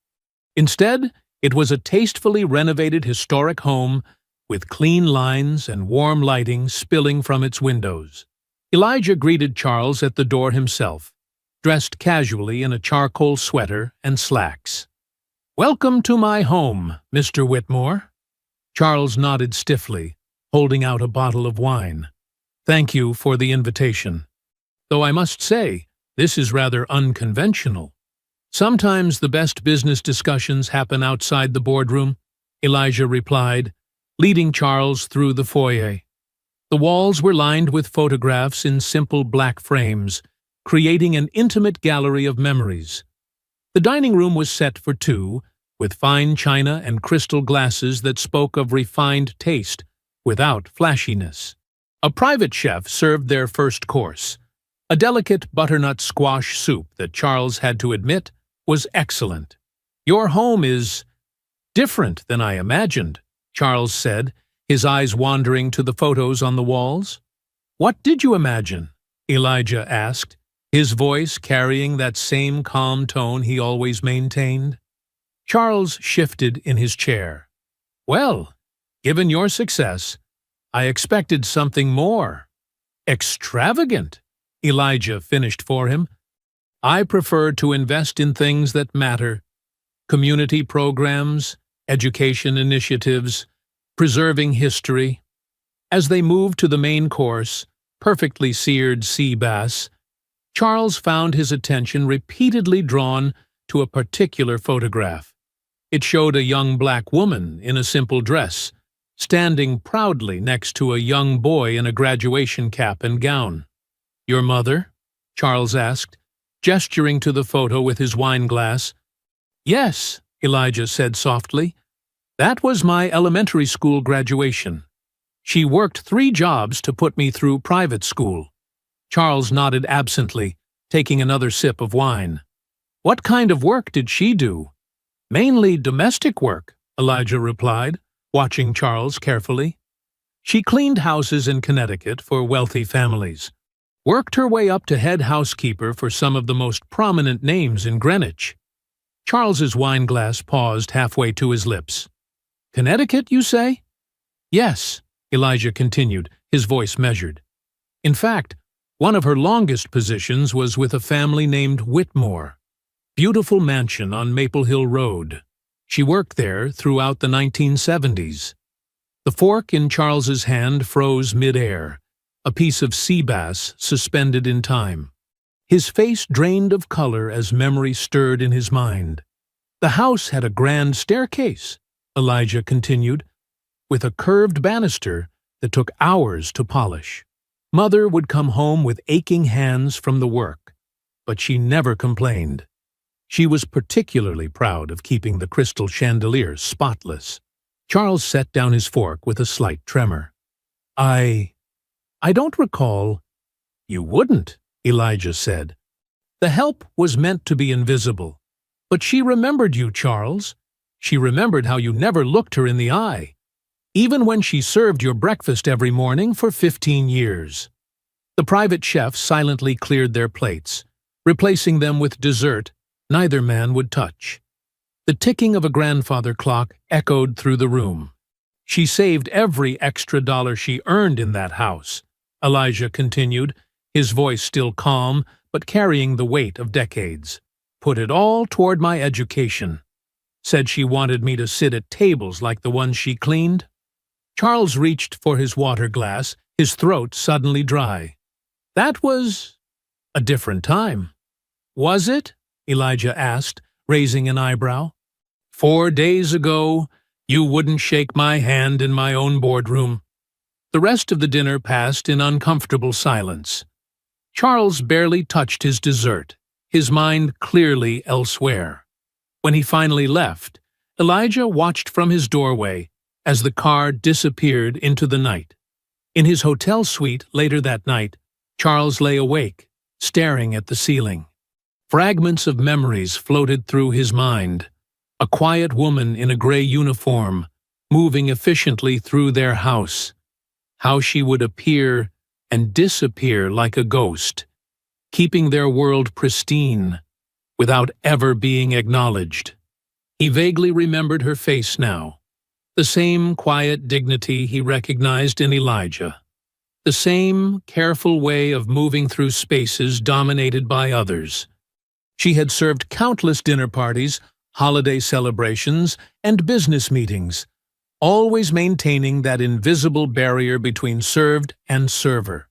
Instead, it was a tastefully renovated historic home with clean lines and warm lighting spilling from its windows. Elijah greeted Charles at the door himself, dressed casually in a charcoal sweater and slacks. "Welcome to my home, Mr. Whitmore." Charles nodded stiffly, holding out a bottle of wine. "Thank you for the invitation. Though I must say, this is rather unconventional. Sometimes the best business discussions happen outside the boardroom," Elijah replied, leading Charles through the foyer. The walls were lined with photographs in simple black frames, creating an intimate gallery of memories. The dining room was set for two, with fine china and crystal glasses that spoke of refined taste without flashiness. A private chef served their first course, a delicate butternut squash soup that Charles had to admit was excellent. "Your home is different than I imagined," Charles said, his eyes wandering to the photos on the walls. "What did you imagine?" Elijah asked, his voice carrying that same calm tone he always maintained. Charles shifted in his chair. Well, given your success, I expected something more. Extravagant, Elijah finished for him. I prefer to invest in things that matter: community programs, education initiatives, preserving history. As they moved to the main course, perfectly seared sea bass, Charles found his attention repeatedly drawn to a particular photograph. It showed a young black woman in a simple dress, standing proudly next to a young boy in a graduation cap and gown. "Your mother?" Charles asked, gesturing to the photo with his wine glass. "Yes," Elijah said softly. "That was my elementary school graduation. She worked 3 jobs to put me through private school." Charles nodded absently, taking another sip of wine. "What kind of work did she do?" "Mainly domestic work," Elijah replied, watching Charles carefully. "She cleaned houses in Connecticut for wealthy families. Worked her way up to head housekeeper for some of the most prominent names in Greenwich." Charles's wineglass paused halfway to his lips. "Connecticut, you say?" "Yes," Elijah continued, his voice measured. "In fact, one of her longest positions was with a family named Whitmore. Beautiful mansion on Maple Hill Road. She worked there throughout the 1970s. The fork in Charles's hand froze mid-air, a piece of sea bass suspended in time. His face drained of color as memory stirred in his mind. "The house had a grand staircase," Elijah continued, "with a curved banister that took hours to polish. Mother would come home with aching hands from the work, but she never complained. She was particularly proud of keeping the crystal chandelier spotless." Charles set down his fork with a slight tremor. I don't recall." "You wouldn't," Elijah said. "The help was meant to be invisible. But she remembered you, Charles. She remembered how you never looked her in the eye, even when she served your breakfast every morning for 15 years. The private chefs silently cleared their plates, replacing them with dessert neither man would touch. The ticking of a grandfather clock echoed through the room. "She saved every extra dollar she earned in that house," Elijah continued, his voice still calm but carrying the weight of decades. "Put it all toward my education. Said she wanted me to sit at tables like the ones she cleaned." Charles reached for his water glass, his throat suddenly dry. "That was a different time." "Was it?" Elijah asked, raising an eyebrow. 4 days ago, you wouldn't shake my hand in my own boardroom." The rest of the dinner passed in uncomfortable silence. Charles barely touched his dessert, his mind clearly elsewhere. When he finally left, Elijah watched from his doorway as the car disappeared into the night. In his hotel suite later that night, Charles lay awake, staring at the ceiling. Fragments of memories floated through his mind. A quiet woman in a gray uniform, moving efficiently through their house. How she would appear and disappear like a ghost, keeping their world pristine, without ever being acknowledged. He vaguely remembered her face now. The same quiet dignity he recognized in Elijah. The same careful way of moving through spaces dominated by others. She had served countless dinner parties, holiday celebrations, and business meetings, always maintaining that invisible barrier between served and server.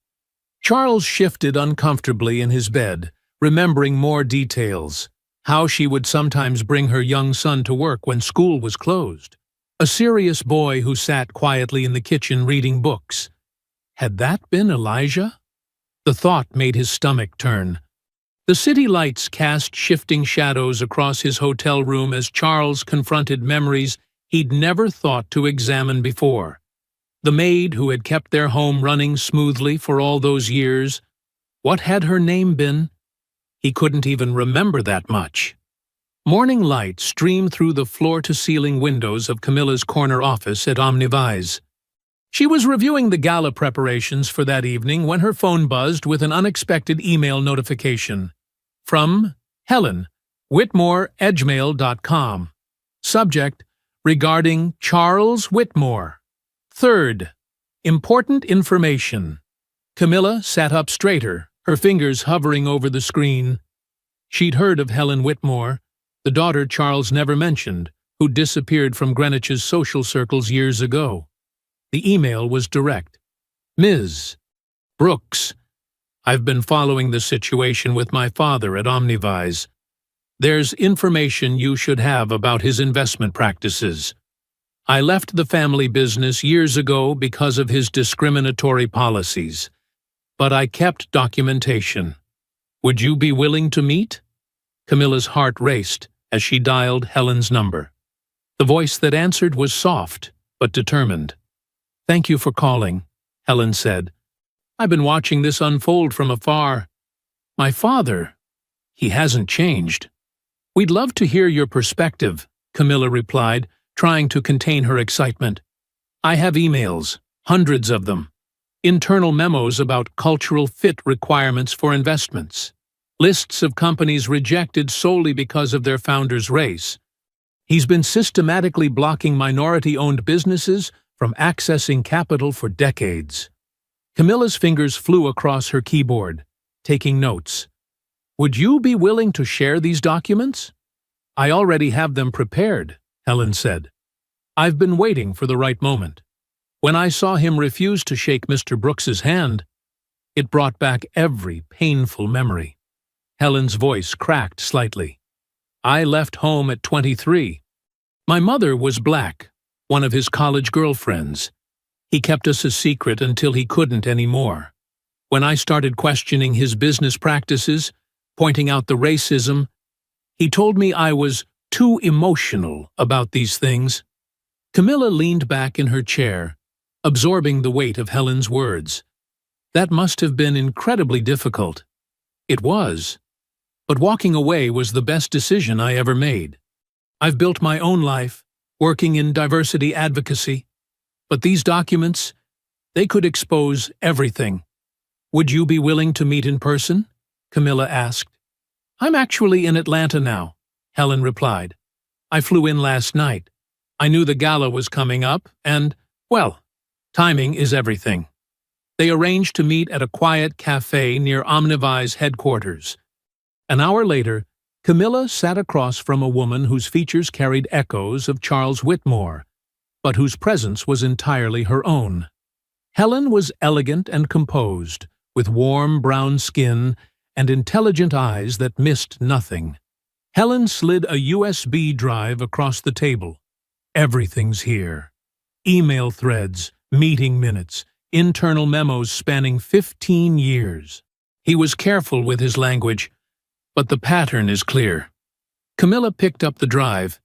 Charles shifted uncomfortably in his bed, remembering more details. How she would sometimes bring her young son to work when school was closed. A serious boy who sat quietly in the kitchen reading books. Had that been Elijah? The thought made his stomach turn. The city lights cast shifting shadows across his hotel room as Charles confronted memories he'd never thought to examine before. The maid who had kept their home running smoothly for all those years. What had her name been? He couldn't even remember that much. Morning light streamed through the floor-to-ceiling windows of Camilla's corner office at Omnivise. She was reviewing the gala preparations for that evening when her phone buzzed with an unexpected email notification. From Helen, WhitmoreEdgemail.com. Subject, regarding Charles Whitmore. Third, important information. Camilla sat up straighter, her fingers hovering over the screen. She'd heard of Helen Whitmore, the daughter Charles never mentioned, who disappeared from Greenwich's social circles years ago. The email was direct. Ms. Brooks, I've been following the situation with my father at Omnivise. There's information you should have about his investment practices. I left the family business years ago because of his discriminatory policies, but I kept documentation. Would you be willing to meet? Camilla's heart raced as she dialed Helen's number. The voice that answered was soft, but determined. Thank you for calling, Helen said. I've been watching this unfold from afar. My father, he hasn't changed. We'd love to hear your perspective, Camilla replied, trying to contain her excitement. I have emails, hundreds of them. Internal memos about cultural fit requirements for investments. Lists of companies rejected solely because of their founder's race. He's been systematically blocking minority-owned businesses from accessing capital for decades. Camilla's fingers flew across her keyboard, taking notes. Would you be willing to share these documents? I already have them prepared, Helen said. I've been waiting for the right moment. When I saw him refuse to shake Mr. Brooks's hand, it brought back every painful memory. Helen's voice cracked slightly. I left home at 23. My mother was black, one of his college girlfriends. He kept us a secret until he couldn't anymore. When I started questioning his business practices, pointing out the racism, he told me I was too emotional about these things. Camilla leaned back in her chair, absorbing the weight of Helen's words. That must have been incredibly difficult. It was. But walking away was the best decision I ever made. I've built my own life, working in diversity advocacy. But these documents, they could expose everything. Would you be willing to meet in person? Camilla asked. I'm actually in Atlanta now, Helen replied. I flew in last night. I knew the gala was coming up, and, well, timing is everything. They arranged to meet at a quiet cafe near Omnivise headquarters. An hour later, Camilla sat across from a woman whose features carried echoes of Charles Whitmore, but whose presence was entirely her own. Helen was elegant and composed, with warm brown skin and intelligent eyes that missed nothing. Helen slid a USB drive across the table. Everything's here. Email threads, meeting minutes, internal memos spanning 15 years. He was careful with his language, but the pattern is clear. Camilla picked up the drive,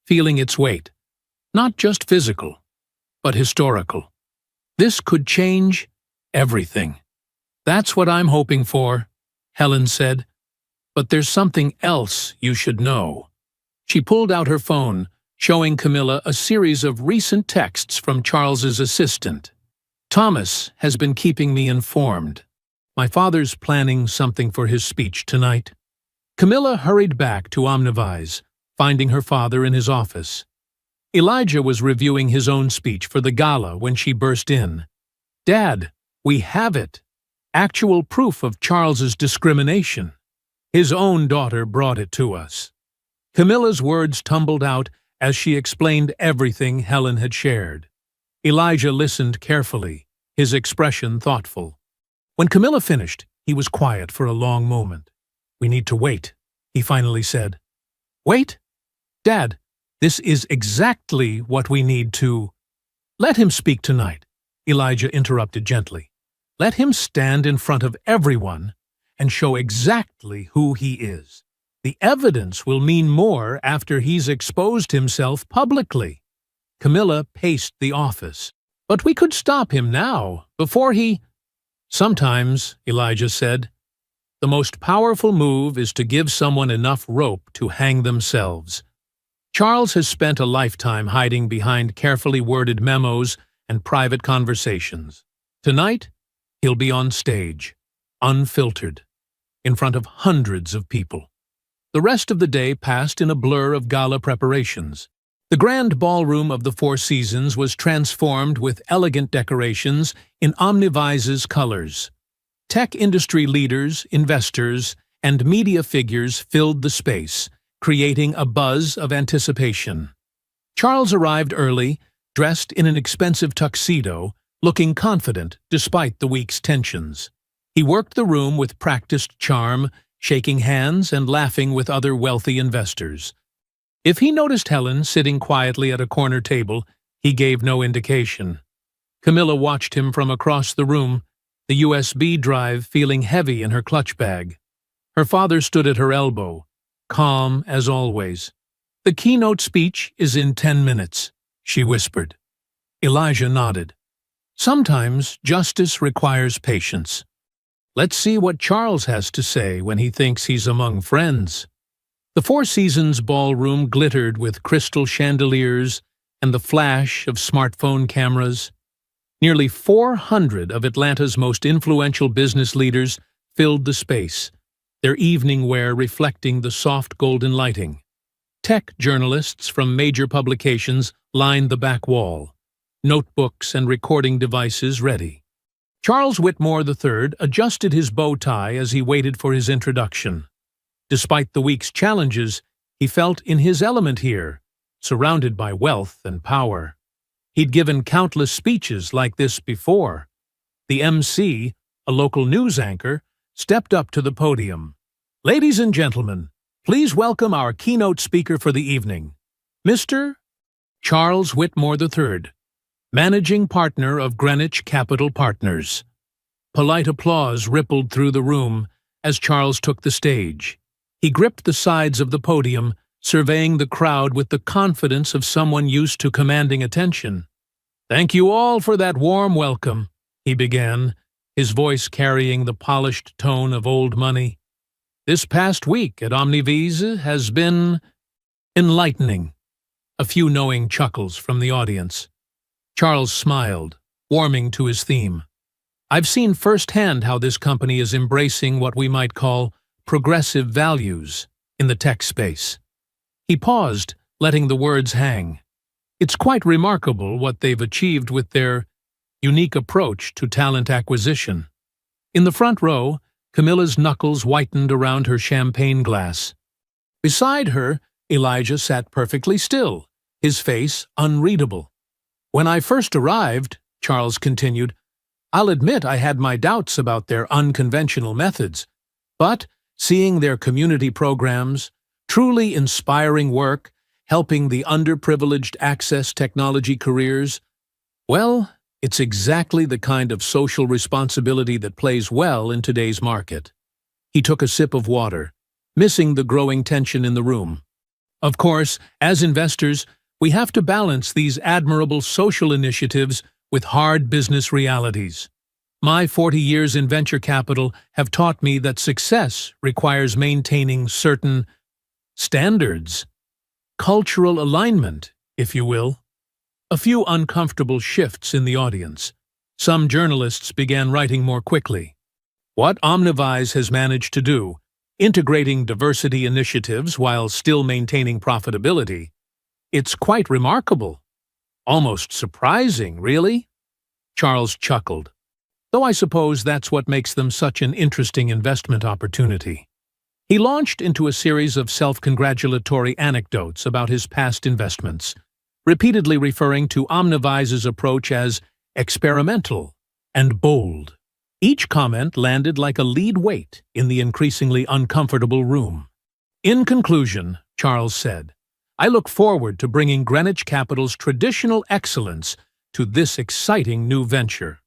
feeling its weight. Not just physical, but historical. This could change everything. That's what I'm hoping for, Helen said. But there's something else you should know. She pulled out her phone, showing Camilla a series of recent texts from Charles's assistant. Thomas has been keeping me informed. My father's planning something for his speech tonight. Camilla hurried back to Omnivise, finding her father in his office. Elijah was reviewing his own speech for the gala when she burst in. Dad, we have it. Actual proof of Charles's discrimination. His own daughter brought it to us. Camilla's words tumbled out as she explained everything Helen had shared. Elijah listened carefully, his expression thoughtful. When Camilla finished, he was quiet for a long moment. We need to wait, he finally said. Wait? Dad, this is exactly what we need to… Let him speak tonight, Elijah interrupted gently. Let him stand in front of everyone and show exactly who he is. The evidence will mean more after he's exposed himself publicly. Camilla paced the office. But we could stop him now, before he… Sometimes, Elijah said, the most powerful move is to give someone enough rope to hang themselves. Charles has spent a lifetime hiding behind carefully worded memos and private conversations. Tonight, he'll be on stage, unfiltered, in front of hundreds of people. The rest of the day passed in a blur of gala preparations. The grand ballroom of the Four Seasons was transformed with elegant decorations in Omnivise's colors. Tech industry leaders, investors, and media figures filled the space, creating a buzz of anticipation. Charles arrived early, dressed in an expensive tuxedo, looking confident despite the week's tensions. He worked the room with practiced charm, shaking hands and laughing with other wealthy investors. If he noticed Helen sitting quietly at a corner table, he gave no indication. Camilla watched him from across the room, the USB drive feeling heavy in her clutch bag. Her father stood at her elbow, calm as always. "The keynote speech is in 10 minutes, she whispered. Elijah nodded. Sometimes justice requires patience. Let's see what Charles has to say when he thinks he's among friends. The Four Seasons ballroom glittered with crystal chandeliers and the flash of smartphone cameras. Nearly 400 of Atlanta's most influential business leaders filled the space, their evening wear reflecting the soft golden lighting. Tech journalists from major publications lined the back wall, notebooks and recording devices ready. Charles Whitmore III adjusted his bow tie as he waited for his introduction. Despite the week's challenges, he felt in his element here, surrounded by wealth and power. He'd given countless speeches like this before. The MC, a local news anchor, stepped up to the podium. "Ladies and gentlemen, please welcome our keynote speaker for the evening, Mr. Charles Whitmore III, managing partner of Greenwich Capital Partners." Polite applause rippled through the room as Charles took the stage. He gripped the sides of the podium, surveying the crowd with the confidence of someone used to commanding attention. "Thank you all for that warm welcome," he began, his voice carrying the polished tone of old money. "This past week at Omnivise has been enlightening." A few knowing chuckles from the audience. Charles smiled, warming to his theme. "I've seen firsthand how this company is embracing what we might call progressive values in the tech space." He paused, letting the words hang. It's quite remarkable what they've achieved with their unique approach to talent acquisition. In the front row, Camilla's knuckles whitened around her champagne glass. Beside her, Elijah sat perfectly still, his face unreadable. "When I first arrived," Charles continued, "I'll admit I had my doubts about their unconventional methods, but seeing their community programs, truly inspiring work, helping the underprivileged access technology careers, well, it's exactly the kind of social responsibility that plays well in today's market." He took a sip of water, missing the growing tension in the room. "Of course, as investors, we have to balance these admirable social initiatives with hard business realities. My 40 years in venture capital have taught me that success requires maintaining certain standards, cultural alignment, if you will." A few uncomfortable shifts in the audience. Some journalists began writing more quickly. What Omnivise has managed to do, integrating diversity initiatives while still maintaining profitability, it's quite remarkable. Almost surprising, really? Charles chuckled. Though I suppose that's what makes them such an interesting investment opportunity. He launched into a series of self-congratulatory anecdotes about his past investments, repeatedly referring to Omnivise's approach as experimental and bold. Each comment landed like a lead weight in the increasingly uncomfortable room. "In conclusion," Charles said, "I look forward to bringing Greenwich Capital's traditional excellence to this exciting new venture.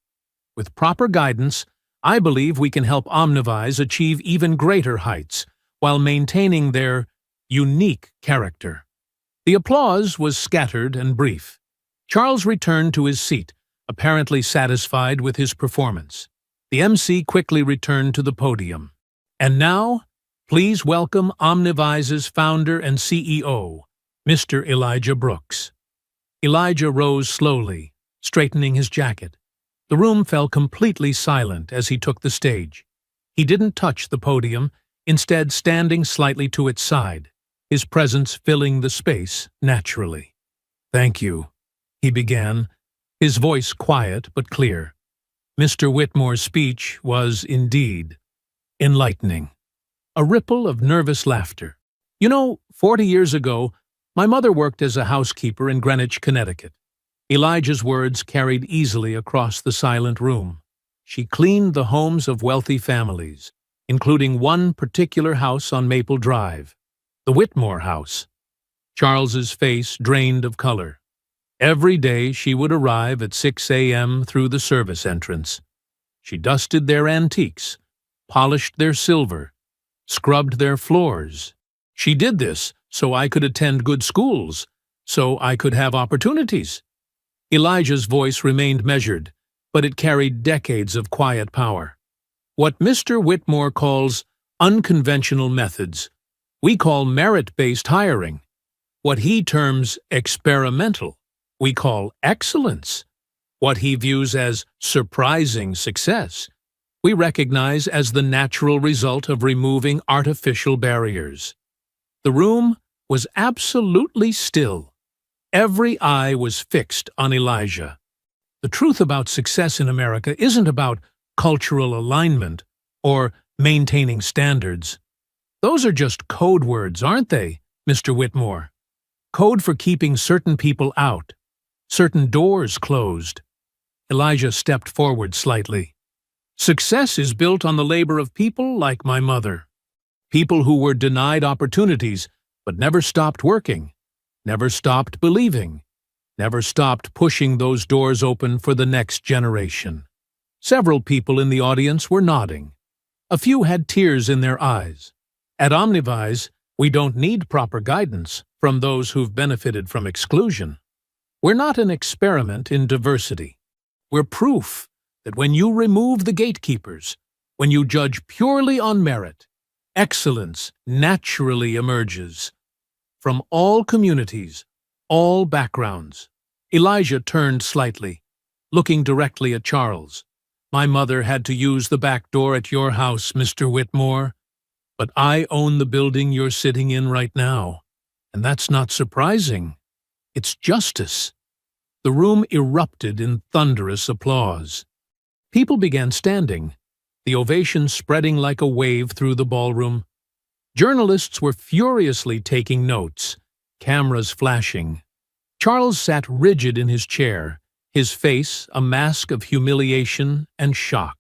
With proper guidance, I believe we can help Omnivise achieve even greater heights while maintaining their unique character." The applause was scattered and brief. Charles returned to his seat, apparently satisfied with his performance. The MC quickly returned to the podium. "And now, please welcome Omnivise's founder and CEO, Mr. Elijah Brooks." Elijah rose slowly, straightening his jacket. The room fell completely silent as he took the stage. He didn't touch the podium, instead standing slightly to its side, his presence filling the space naturally. "Thank you," he began, his voice quiet but clear. Mr. Whitmore's speech was, indeed, enlightening. A ripple of nervous laughter. "You know, 40 years ago, my mother worked as a housekeeper in Greenwich, Connecticut." Elijah's words carried easily across the silent room. "She cleaned the homes of wealthy families, including one particular house on Maple Drive, the Whitmore house." Charles's face drained of color. Every day she would arrive at 6 a.m. through the service entrance. She dusted their antiques, polished their silver, scrubbed their floors. "She did this so I could attend good schools, so I could have opportunities." Elijah's voice remained measured, but it carried decades of quiet power. "What Mr. Whitmore calls unconventional methods, we call merit-based hiring. What he terms experimental, we call excellence. What he views as surprising success, we recognize as the natural result of removing artificial barriers." The room was absolutely still. Every eye was fixed on Elijah. The truth about success in America isn't about cultural alignment or maintaining standards. Those are just code words, aren't they, Mr. Whitmore? Code for keeping certain people out, certain doors closed. Elijah stepped forward slightly. "Success is built on the labor of people like my mother. People who were denied opportunities but never stopped working, never stopped believing, never stopped pushing those doors open for the next generation." Several people in the audience were nodding. A few had tears in their eyes. At Omnivise, we don't need proper guidance from those who've benefited from exclusion. We're not an experiment in diversity. We're proof that when you remove the gatekeepers, when you judge purely on merit, excellence naturally emerges. From all communities, all backgrounds. Elijah turned slightly, looking directly at Charles. "My mother had to use the back door at your house, Mr. Whitmore. But I own the building you're sitting in right now. And that's not surprising. It's justice." The room erupted in thunderous applause. People began standing, the ovation spreading like a wave through the ballroom. Journalists were furiously taking notes, cameras flashing. Charles sat rigid in his chair, his face a mask of humiliation and shock.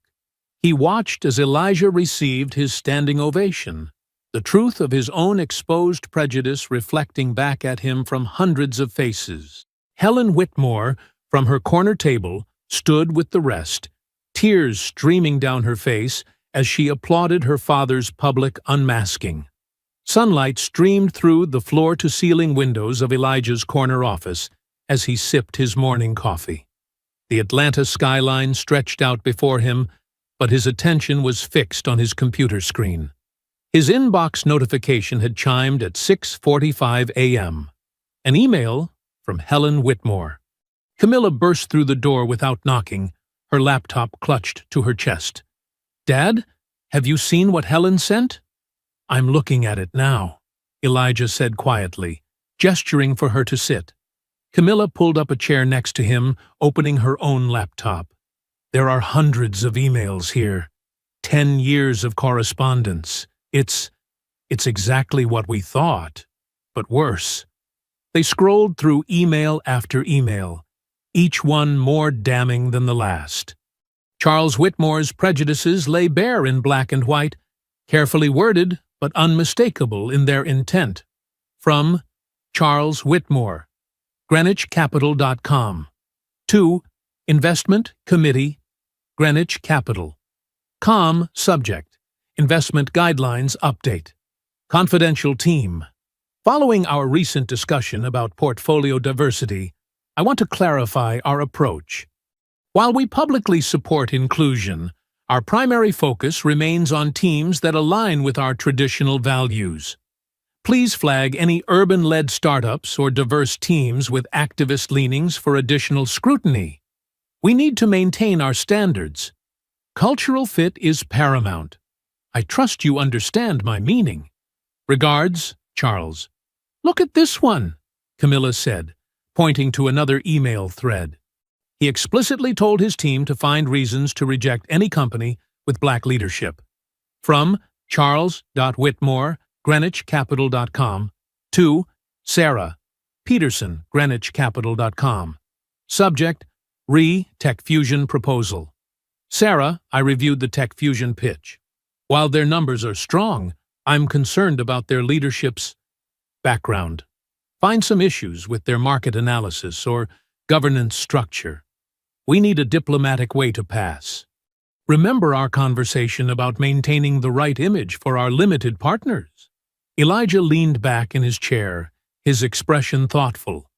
He watched as Elijah received his standing ovation, the truth of his own exposed prejudice reflecting back at him from hundreds of faces. Helen Whitmore, from her corner table, stood with the rest, tears streaming down her face as she applauded her father's public unmasking. Sunlight streamed through the floor-to-ceiling windows of Elijah's corner office as he sipped his morning coffee. The Atlanta skyline stretched out before him, but his attention was fixed on his computer screen. His inbox notification had chimed at 6:45 a.m. An email from Helen Whitmore. Camilla burst through the door without knocking, her laptop clutched to her chest. "Dad, have you seen what Helen sent?" "I'm looking at it now," Elijah said quietly, gesturing for her to sit. Camilla pulled up a chair next to him, opening her own laptop. "There are hundreds of emails here. 10 years of correspondence. It's exactly what we thought, but worse." They scrolled through email after email, each one more damning than the last. Charles Whitmore's prejudices lay bare in black and white, carefully worded but unmistakable in their intent. From Charles Whitmore, GreenwichCapital.com, to Investment Committee, Greenwich Capital. Subject, Investment Guidelines Update. Confidential Team. Following our recent discussion about portfolio diversity, I want to clarify our approach. While we publicly support inclusion, our primary focus remains on teams that align with our traditional values. Please flag any urban-led startups or diverse teams with activist leanings for additional scrutiny. We need to maintain our standards. Cultural fit is paramount. I trust you understand my meaning. Regards, Charles. "Look at this one," Camilla said, pointing to another email thread. He explicitly told his team to find reasons to reject any company with black leadership. From Charles.Whitmore, GreenwichCapital.com to Sarah Peterson, GreenwichCapital.com. Subject: Tech-Fusion Proposal. Sarah, I reviewed the Tech-Fusion pitch. While their numbers are strong, I'm concerned about their leadership's background. Find some issues with their market analysis or governance structure. We need a diplomatic way to pass. Remember our conversation about maintaining the right image for our limited partners? Elijah leaned back in his chair, his expression thoughtful.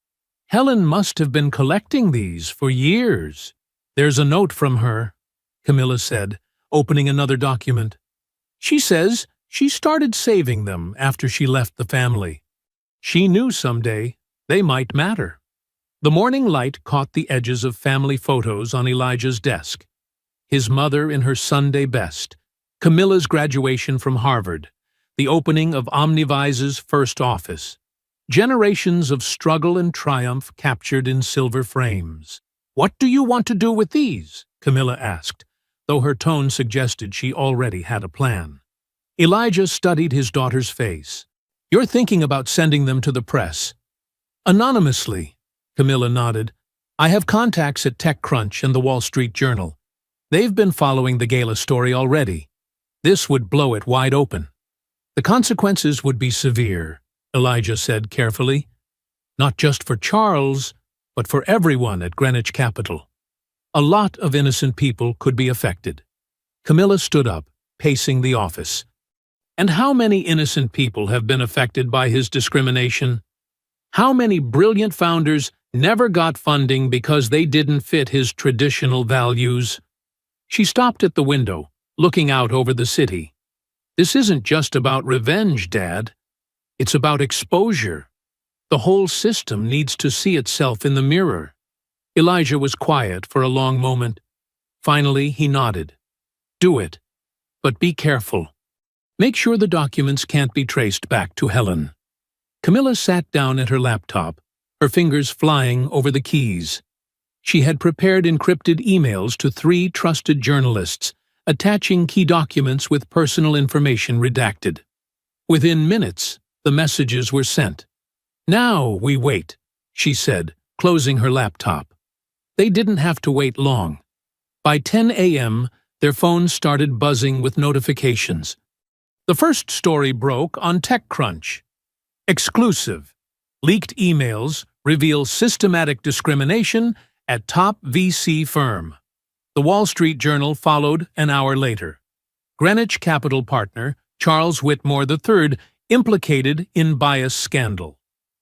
Helen must have been collecting these for years. There's a note from her, Camilla said, opening another document. She says she started saving them after she left the family. She knew someday they might matter. The morning light caught the edges of family photos on Elijah's desk. His mother in her Sunday best, Camilla's graduation from Harvard, the opening of Omnivise's first office. Generations of struggle and triumph captured in silver frames. "What do you want to do with these?" Camilla asked, though her tone suggested she already had a plan. Elijah studied his daughter's face. "You're thinking about sending them to the press." "Anonymously," Camilla nodded. "I have contacts at TechCrunch and the Wall Street Journal. They've been following the gala story already. This would blow it wide open." "The consequences would be severe," Elijah said carefully. "Not just for Charles, but for everyone at Greenwich Capital. A lot of innocent people could be affected." Camilla stood up, pacing the office. "And how many innocent people have been affected by his discrimination? How many brilliant founders never got funding because they didn't fit his traditional values?" She stopped at the window, looking out over the city. "This isn't just about revenge, Dad. It's about exposure. The whole system needs to see itself in the mirror." Elijah was quiet for a long moment. Finally, he nodded. "Do it, but be careful. Make sure the documents can't be traced back to Helen." Camilla sat down at her laptop, her fingers flying over the keys. She had prepared encrypted emails to 3 trusted journalists, attaching key documents with personal information redacted. Within minutes, the messages were sent. "Now we wait," she said, closing her laptop. They didn't have to wait long. By 10 a.m., their phones started buzzing with notifications. The first story broke on TechCrunch. Exclusive. Leaked emails reveal systematic discrimination at top VC firm. The Wall Street Journal followed an hour later. Greenwich Capital partner Charles Whitmore III implicated in bias scandal.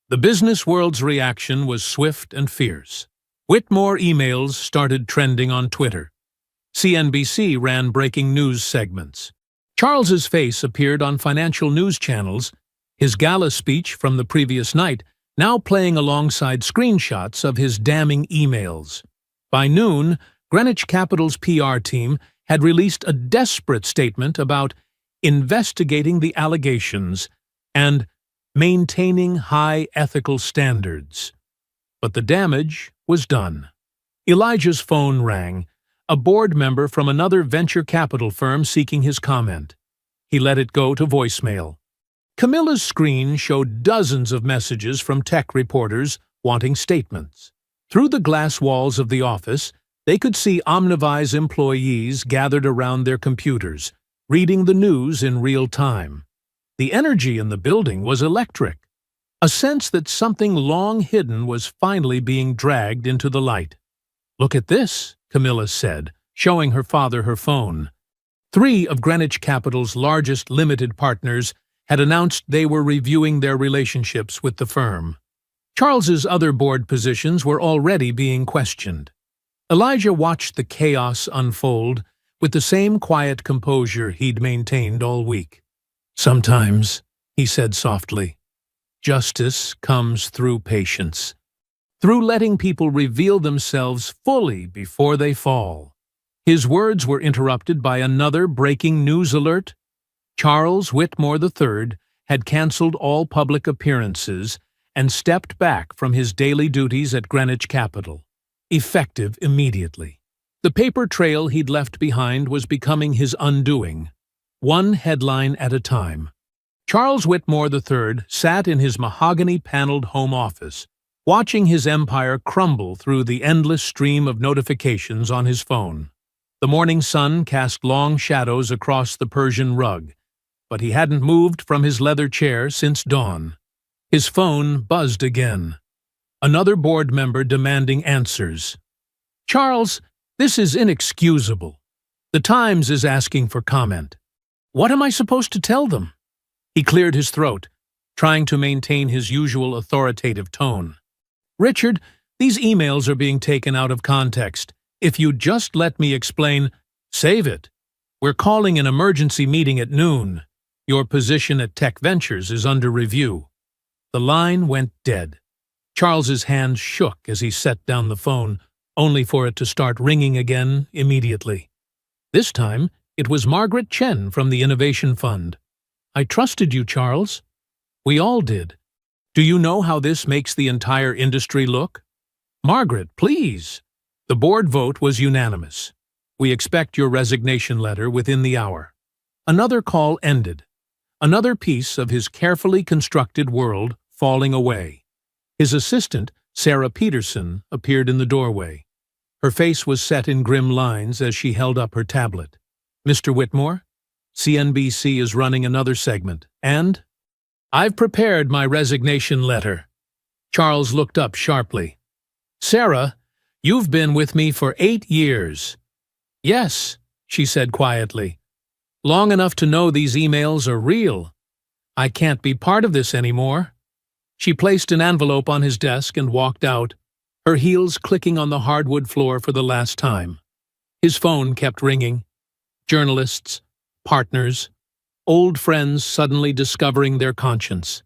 The business world's reaction was swift and fierce. Whitmore emails started trending on Twitter. CNBC ran breaking news segments. Charles's face appeared on financial news channels, his gala speech from the previous night now playing alongside screenshots of his damning emails. By noon, Greenwich Capital's PR team had released a desperate statement about investigating the allegations and maintaining high ethical standards. But the damage was done. Elijah's phone rang, a board member from another venture capital firm seeking his comment. He let it go to voicemail. Camilla's screen showed dozens of messages from tech reporters wanting statements. Through the glass walls of the office, they could see Omnivise employees gathered around their computers, reading the news in real time. The energy in the building was electric, a sense that something long hidden was finally being dragged into the light. "Look at this," Camilla said, showing her father her phone. 3 of Greenwich Capital's largest limited partners had announced they were reviewing their relationships with the firm. Charles's other board positions were already being questioned. Elijah watched the chaos unfold with the same quiet composure he'd maintained all week. "Sometimes," he said softly, "justice comes through patience, through letting people reveal themselves fully before they fall." His words were interrupted by another breaking news alert. Charles Whitmore III had canceled all public appearances and stepped back from his daily duties at Greenwich Capital, effective immediately. The paper trail he'd left behind was becoming his undoing, one headline at a time. Charles Whitmore III sat in his mahogany-paneled home office, watching his empire crumble through the endless stream of notifications on his phone. The morning sun cast long shadows across the Persian rug, but he hadn't moved from his leather chair since dawn. His phone buzzed again. Another board member demanding answers. "Charles, this is inexcusable. The Times is asking for comment. What am I supposed to tell them?" He cleared his throat, trying to maintain his usual authoritative tone. "Richard, these emails are being taken out of context. If you'd just let me explain—" "Save it. We're calling an emergency meeting at noon. Your position at Tech Ventures is under review." The line went dead. Charles's hand shook as he set down the phone, only for it to start ringing again immediately. This time, it was Margaret Chen from the Innovation Fund. "I trusted you, Charles." "We all did. Do you know how this makes the entire industry look?" "Margaret, please." The board vote was unanimous. "We expect your resignation letter within the hour." Another call ended. Another piece of his carefully constructed world falling away. His assistant, Sarah Peterson, appeared in the doorway. Her face was set in grim lines as she held up her tablet. "Mr. Whitmore, CNBC is running another segment, and—" "I've prepared my resignation letter." Charles looked up sharply. "Sarah, you've been with me for 8 years." "Yes," she said quietly. "Long enough to know these emails are real. I can't be part of this anymore." She placed an envelope on his desk and walked out, her heels clicking on the hardwood floor for the last time. His phone kept ringing. Journalists, partners, old friends suddenly discovering their conscience.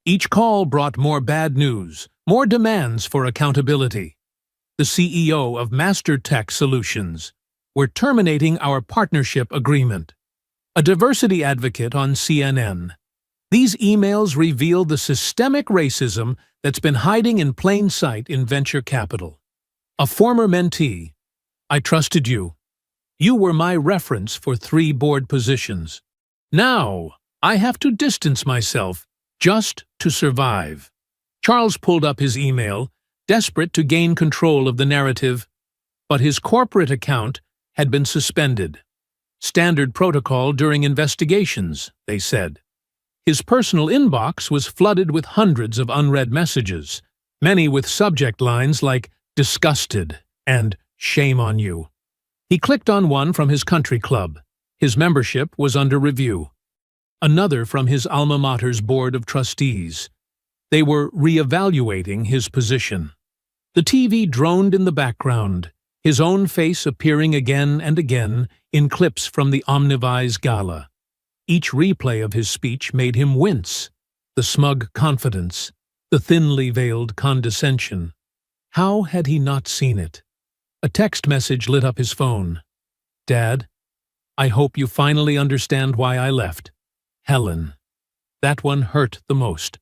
Each call brought more bad news, more demands for accountability. "The CEO of Master Tech Solutions. We're terminating our partnership agreement." A diversity advocate on CNN. These emails reveal the systemic racism that's been hiding in plain sight in venture capital. A former mentee. "I trusted you. You were my reference for 3 board positions. Now, I have to distance myself just to survive." Charles pulled up his email, desperate to gain control of the narrative, but his corporate account had been suspended. Standard protocol during investigations, they said. His personal inbox was flooded with hundreds of unread messages, many with subject lines like "disgusted" and "shame on you." He clicked on one from his country club. His membership was under review. Another from his alma mater's board of trustees. They were re-evaluating his position. The TV droned in the background, his own face appearing again and again in clips from the Omnivise Gala. Each replay of his speech made him wince. The smug confidence, the thinly veiled condescension. How had he not seen it? A text message lit up his phone. "Dad, I hope you finally understand why I left. Helen." That one hurt the most.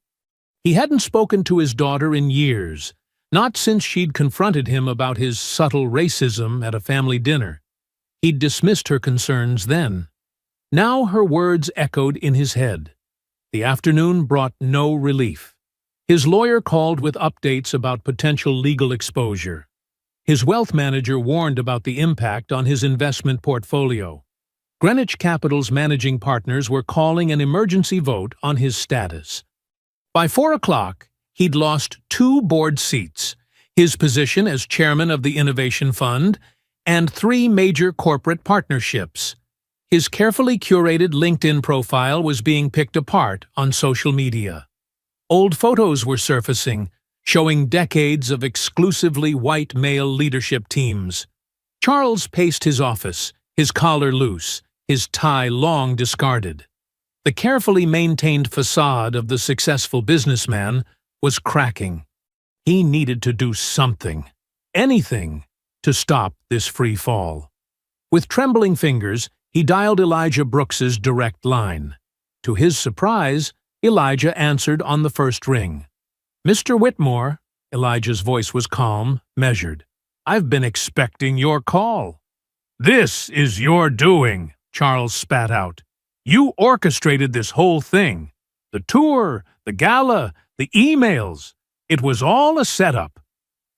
He hadn't spoken to his daughter in years, not since she'd confronted him about his subtle racism at a family dinner. He'd dismissed her concerns then. Now her words echoed in his head. The afternoon brought no relief. His lawyer called with updates about potential legal exposure. His wealth manager warned about the impact on his investment portfolio. Greenwich Capital's managing partners were calling an emergency vote on his status. By 4 o'clock, he'd lost 2 board seats, his position as chairman of the Innovation Fund, and 3 major corporate partnerships. His carefully curated LinkedIn profile was being picked apart on social media. Old photos were surfacing, showing decades of exclusively white male leadership teams. Charles paced his office, his collar loose, his tie long discarded. The carefully maintained facade of the successful businessman was cracking. He needed to do something, anything, to stop this free fall. With trembling fingers, he dialed Elijah Brooks's direct line. To his surprise, Elijah answered on the first ring. Mr. Whitmore, Elijah's voice was calm, measured. I've been expecting your call. This is your doing, Charles spat out. You orchestrated this whole thing. The tour, the gala, the emails. It was all a setup.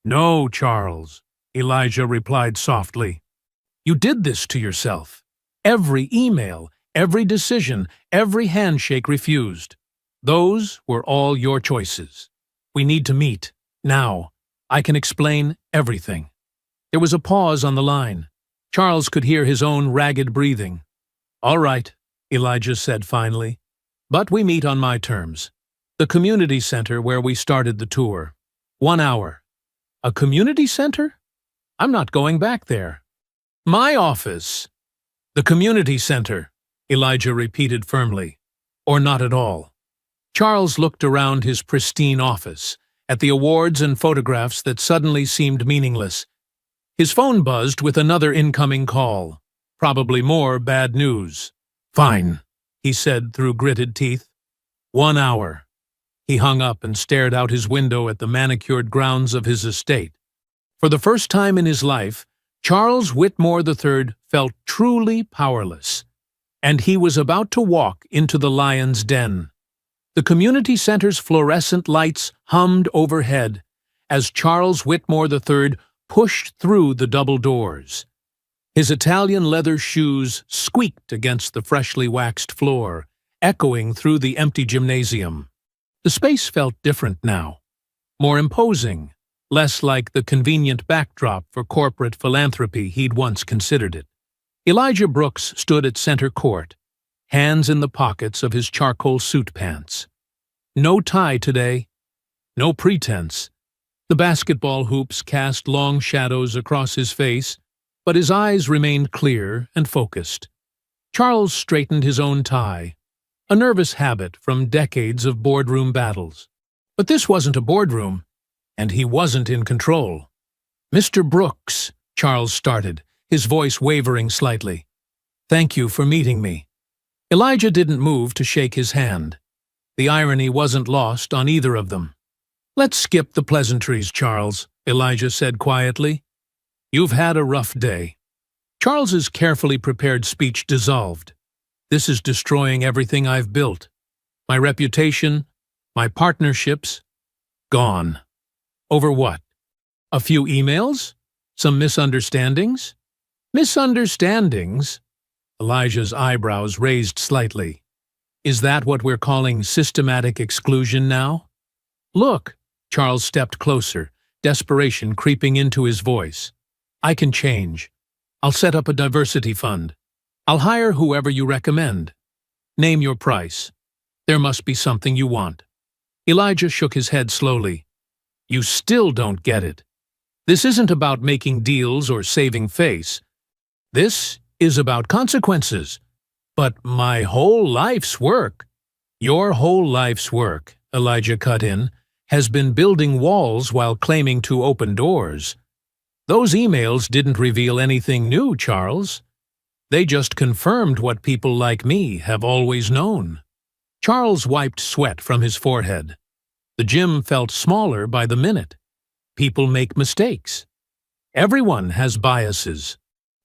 No, Charles, Elijah replied softly. You did this to yourself. Every email, every decision, every handshake refused. Those were all your choices. We need to meet, now. I can explain everything. There was a pause on the line. Charles could hear his own ragged breathing. All right, Elijah said finally. But we meet on my terms. The community center where we started the tour. 1 hour. A community center? I'm not going back there. My office. The community center, Elijah repeated firmly. Or not at all. Charles looked around his pristine office, at the awards and photographs that suddenly seemed meaningless. His phone buzzed with another incoming call. Probably more bad news. Fine, he said through gritted teeth. 1 hour. He hung up and stared out his window at the manicured grounds of his estate. For the first time in his life, Charles Whitmore III felt truly powerless, and he was about to walk into the lion's den. The community center's fluorescent lights hummed overhead as Charles Whitmore III pushed through the double doors. His Italian leather shoes squeaked against the freshly waxed floor, echoing through the empty gymnasium. The space felt different now, more imposing, less like the convenient backdrop for corporate philanthropy he'd once considered it. Elijah Brooks stood at center court, hands in the pockets of his charcoal suit pants. No tie today, no pretense. The basketball hoops cast long shadows across his face, but his eyes remained clear and focused. Charles straightened his own tie, a nervous habit from decades of boardroom battles. But this wasn't a boardroom, and he wasn't in control. Mr. Brooks, Charles started, his voice wavering slightly. Thank you for meeting me. Elijah didn't move to shake his hand. The irony wasn't lost on either of them. Let's skip the pleasantries, Charles, Elijah said quietly. You've had a rough day. Charles's carefully prepared speech dissolved. This is destroying everything I've built. My reputation, my partnerships, gone. Over what? A few emails? Some misunderstandings? Misunderstandings? Elijah's eyebrows raised slightly. Is that what we're calling systematic exclusion now? Look, Charles stepped closer, desperation creeping into his voice. I can change. I'll set up a diversity fund. I'll hire whoever you recommend. Name your price. There must be something you want. Elijah shook his head slowly. You still don't get it. This isn't about making deals or saving face. This is about consequences. But my whole life's work, your whole life's work, Elijah cut in, has been building walls while claiming to open doors. Those emails didn't reveal anything new, Charles. They just confirmed what people like me have always known. Charles wiped sweat from his forehead. The gym felt smaller by the minute. People make mistakes. Everyone has biases.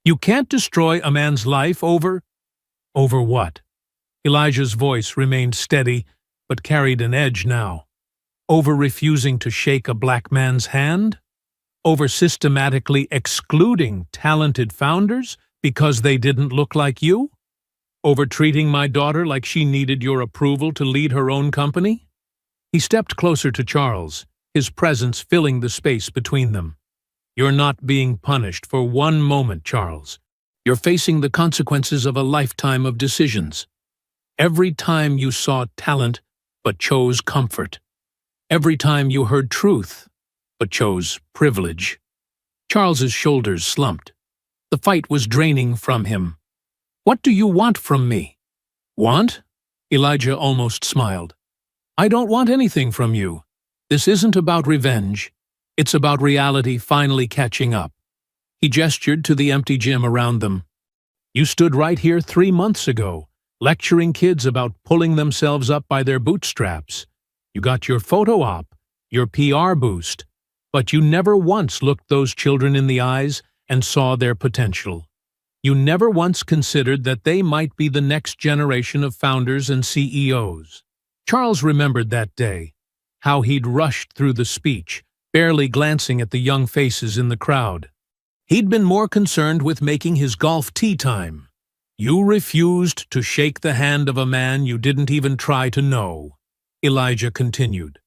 You can't destroy a man's life over what? Elijah's voice remained steady, but carried an edge now. Over refusing to shake a black man's hand? Over systematically excluding talented founders because they didn't look like you? Over treating my daughter like she needed your approval to lead her own company? He stepped closer to Charles, his presence filling the space between them. You're not being punished for one moment, Charles. You're facing the consequences of a lifetime of decisions. Every time you saw talent but chose comfort. Every time you heard truth but chose privilege. Charles's shoulders slumped. The fight was draining from him. What do you want from me? Want? Elijah almost smiled. I don't want anything from you. This isn't about revenge. It's about reality finally catching up. He gestured to the empty gym around them. You stood right here 3 months ago, lecturing kids about pulling themselves up by their bootstraps. You got your photo op, your PR boost, but you never once looked those children in the eyes and saw their potential. You never once considered that they might be the next generation of founders and CEOs. Charles remembered that day, how he'd rushed through the speech, barely glancing at the young faces in the crowd. He'd been more concerned with making his golf tee time. You refused to shake the hand of a man you didn't even try to know, Elijah continued.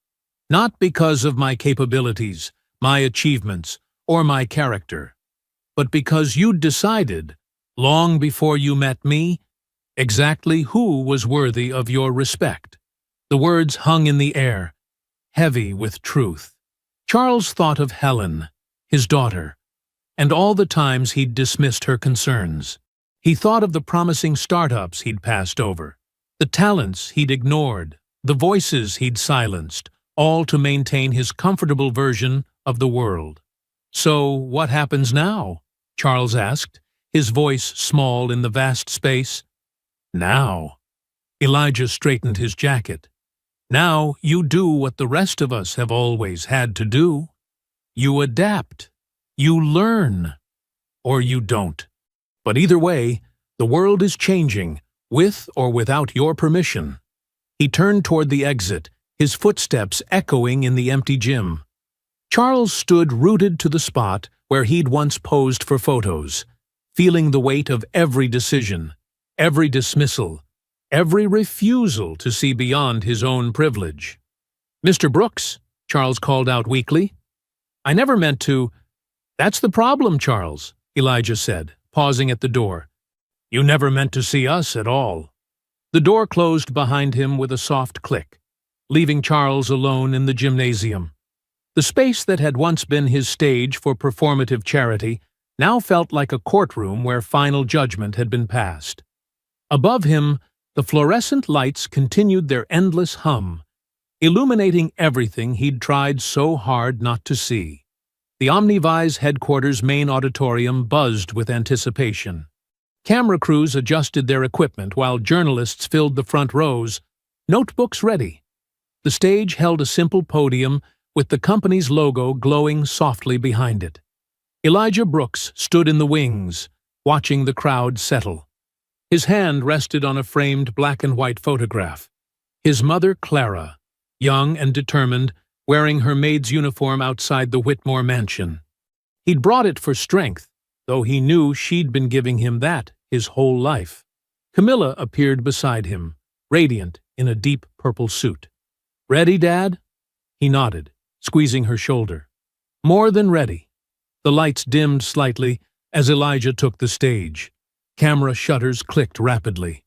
Not because of my capabilities, my achievements, or my character, but because you'd decided, long before you met me, exactly who was worthy of your respect. The words hung in the air, heavy with truth. Charles thought of Helen, his daughter, and all the times he'd dismissed her concerns. He thought of the promising startups he'd passed over, the talents he'd ignored, the voices he'd silenced, all to maintain his comfortable version of the world. So, what happens now? Charles asked, his voice small in the vast space. Now. Elijah straightened his jacket. Now you do what the rest of us have always had to do. You adapt. You learn. Or you don't. But either way, the world is changing, with or without your permission. He turned toward the exit, his footsteps echoing in the empty gym. Charles stood rooted to the spot where he'd once posed for photos, feeling the weight of every decision, every dismissal, every refusal to see beyond his own privilege. "Mr. Brooks," Charles called out weakly. "I never meant to—" "That's the problem, Charles," Elijah said, pausing at the door. "You never meant to see us at all." The door closed behind him with a soft click, leaving Charles alone in the gymnasium. The space that had once been his stage for performative charity now felt like a courtroom where final judgment had been passed. Above him, the fluorescent lights continued their endless hum, illuminating everything he'd tried so hard not to see. The Omnivise headquarters main auditorium buzzed with anticipation. Camera crews adjusted their equipment while journalists filled the front rows, notebooks ready. The stage held a simple podium with the company's logo glowing softly behind it. Elijah Brooks stood in the wings, watching the crowd settle. His hand rested on a framed black-and-white photograph. His mother, Clara, young and determined, wearing her maid's uniform outside the Whitmore mansion. He'd brought it for strength, though he knew she'd been giving him that his whole life. Camilla appeared beside him, radiant in a deep purple suit. "Ready, Dad?" He nodded, squeezing her shoulder. "More than ready." The lights dimmed slightly as Elijah took the stage. Camera shutters clicked rapidly.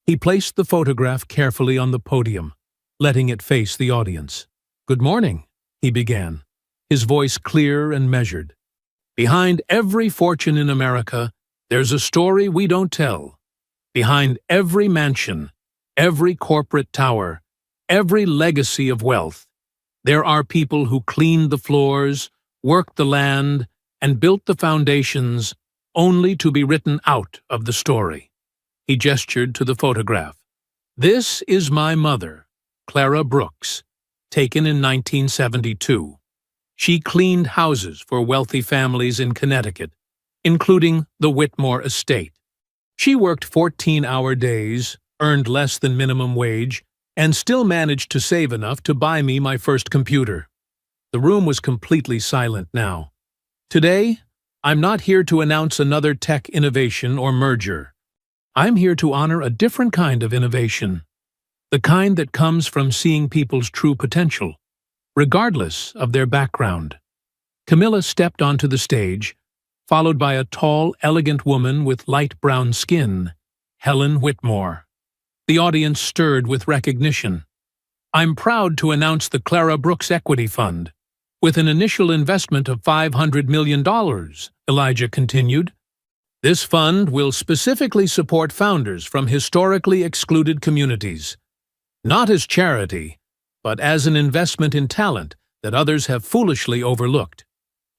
He placed the photograph carefully on the podium, letting it face the audience. "Good morning," he began, his voice clear and measured. "Behind every fortune in America, there's a story we don't tell. Behind every mansion, every corporate tower, every legacy of wealth, there are people who cleaned the floors, worked the land, and built the foundations only to be written out of the story." He gestured to the photograph. "This is my mother, Clara Brooks, taken in 1972. She cleaned houses for wealthy families in Connecticut, including the Whitmore estate. She worked 14-hour days, earned less than minimum wage, and still managed to save enough to buy me my first computer." The room was completely silent now. "Today, I'm not here to announce another tech innovation or merger. I'm here to honor a different kind of innovation, the kind that comes from seeing people's true potential, regardless of their background." Camilla stepped onto the stage, followed by a tall, elegant woman with light brown skin, Helen Whitmore. The audience stirred with recognition. "I'm proud to announce the Clara Brooks Equity Fund, with an initial investment of $500 million, Elijah continued. "This fund will specifically support founders from historically excluded communities, not as charity, but as an investment in talent that others have foolishly overlooked."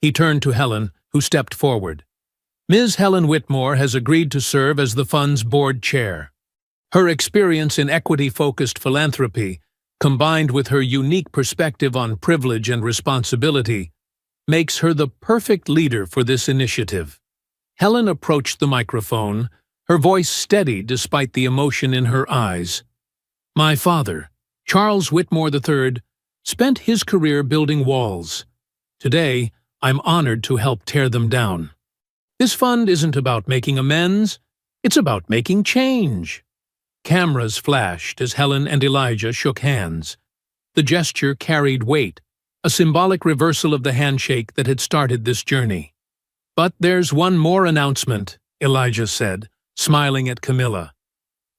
He turned to Helen, who stepped forward. "Ms. Helen Whitmore has agreed to serve as the fund's board chair. Her experience in equity-focused philanthropy, combined with her unique perspective on privilege and responsibility, makes her the perfect leader for this initiative. Helen approached the microphone, her voice steady despite the emotion in her eyes. My father, Charles Whitmore III, spent his career building walls. Today, I'm honored to help tear them down. This fund isn't about making amends, it's about making change. Cameras flashed as Helen and Elijah shook hands. The gesture carried weight, a symbolic reversal of the handshake that had started this journey. But there's one more announcement, Elijah said, smiling at Camilla.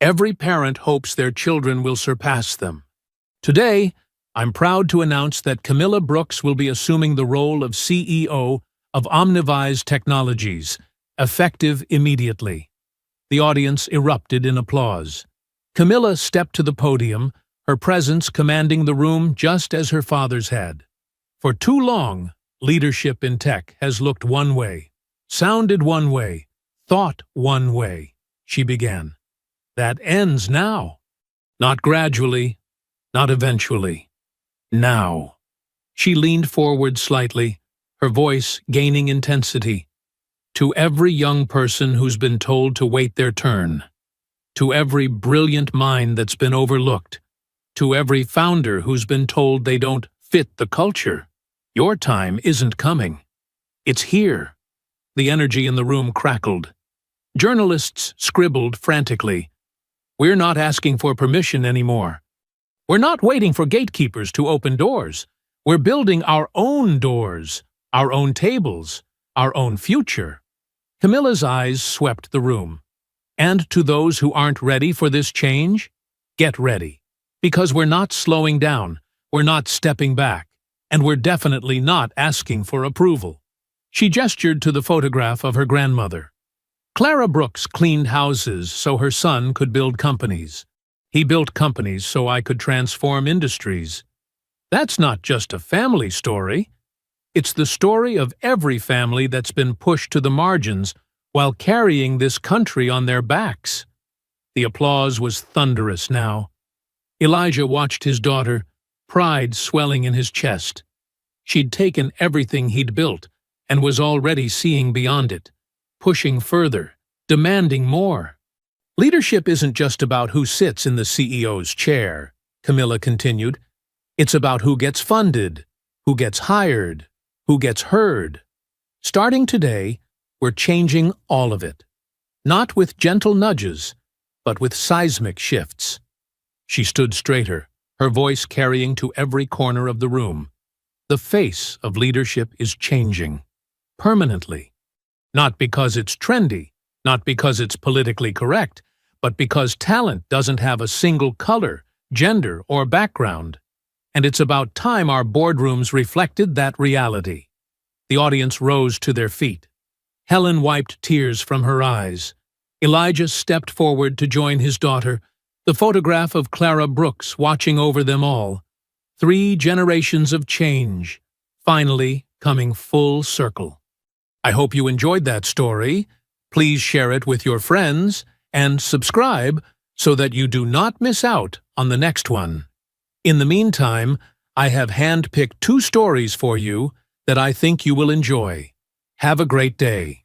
Every parent hopes their children will surpass them. Today, I'm proud to announce that Camilla Brooks will be assuming the role of CEO of Omnivise Technologies, effective immediately. The audience erupted in applause. Camilla stepped to the podium, her presence commanding the room just as her father's had. For too long, leadership in tech has looked one way, sounded one way, thought one way, she began. That ends now. Not gradually, not eventually. Now. She leaned forward slightly, her voice gaining intensity. To every young person who's been told to wait their turn. To every brilliant mind that's been overlooked. To every founder who's been told they don't fit the culture. Your time isn't coming. It's here. The energy in the room crackled. Journalists scribbled frantically. We're not asking for permission anymore. We're not waiting for gatekeepers to open doors. We're building our own doors, our own tables, our own future. Camilla's eyes swept the room. And to those who aren't ready for this change, get ready. Because we're not slowing down, we're not stepping back, and we're definitely not asking for approval. She gestured to the photograph of her grandmother. Clara Brooks cleaned houses so her son could build companies. He built companies so I could transform industries. That's not just a family story. It's the story of every family that's been pushed to the margins while carrying this country on their backs. The applause was thunderous now. Elijah watched his daughter, pride swelling in his chest. She'd taken everything he'd built and was already seeing beyond it, pushing further, demanding more. Leadership isn't just about who sits in the CEO's chair, Camilla continued. It's about who gets funded, who gets hired, who gets heard. Starting today, we're changing all of it. Not with gentle nudges, but with seismic shifts. She stood straighter, her voice carrying to every corner of the room. The face of leadership is changing. Permanently. Not because it's trendy, not because it's politically correct, but because talent doesn't have a single color, gender, or background. And it's about time our boardrooms reflected that reality. The audience rose to their feet. Helen wiped tears from her eyes. Elijah stepped forward to join his daughter, the photograph of Clara Brooks watching over them all. 3 generations of change, finally coming full circle. I hope you enjoyed that story. Please share it with your friends and subscribe so that you do not miss out on the next one. In the meantime, I have handpicked 2 stories for you that I think you will enjoy. Have a great day.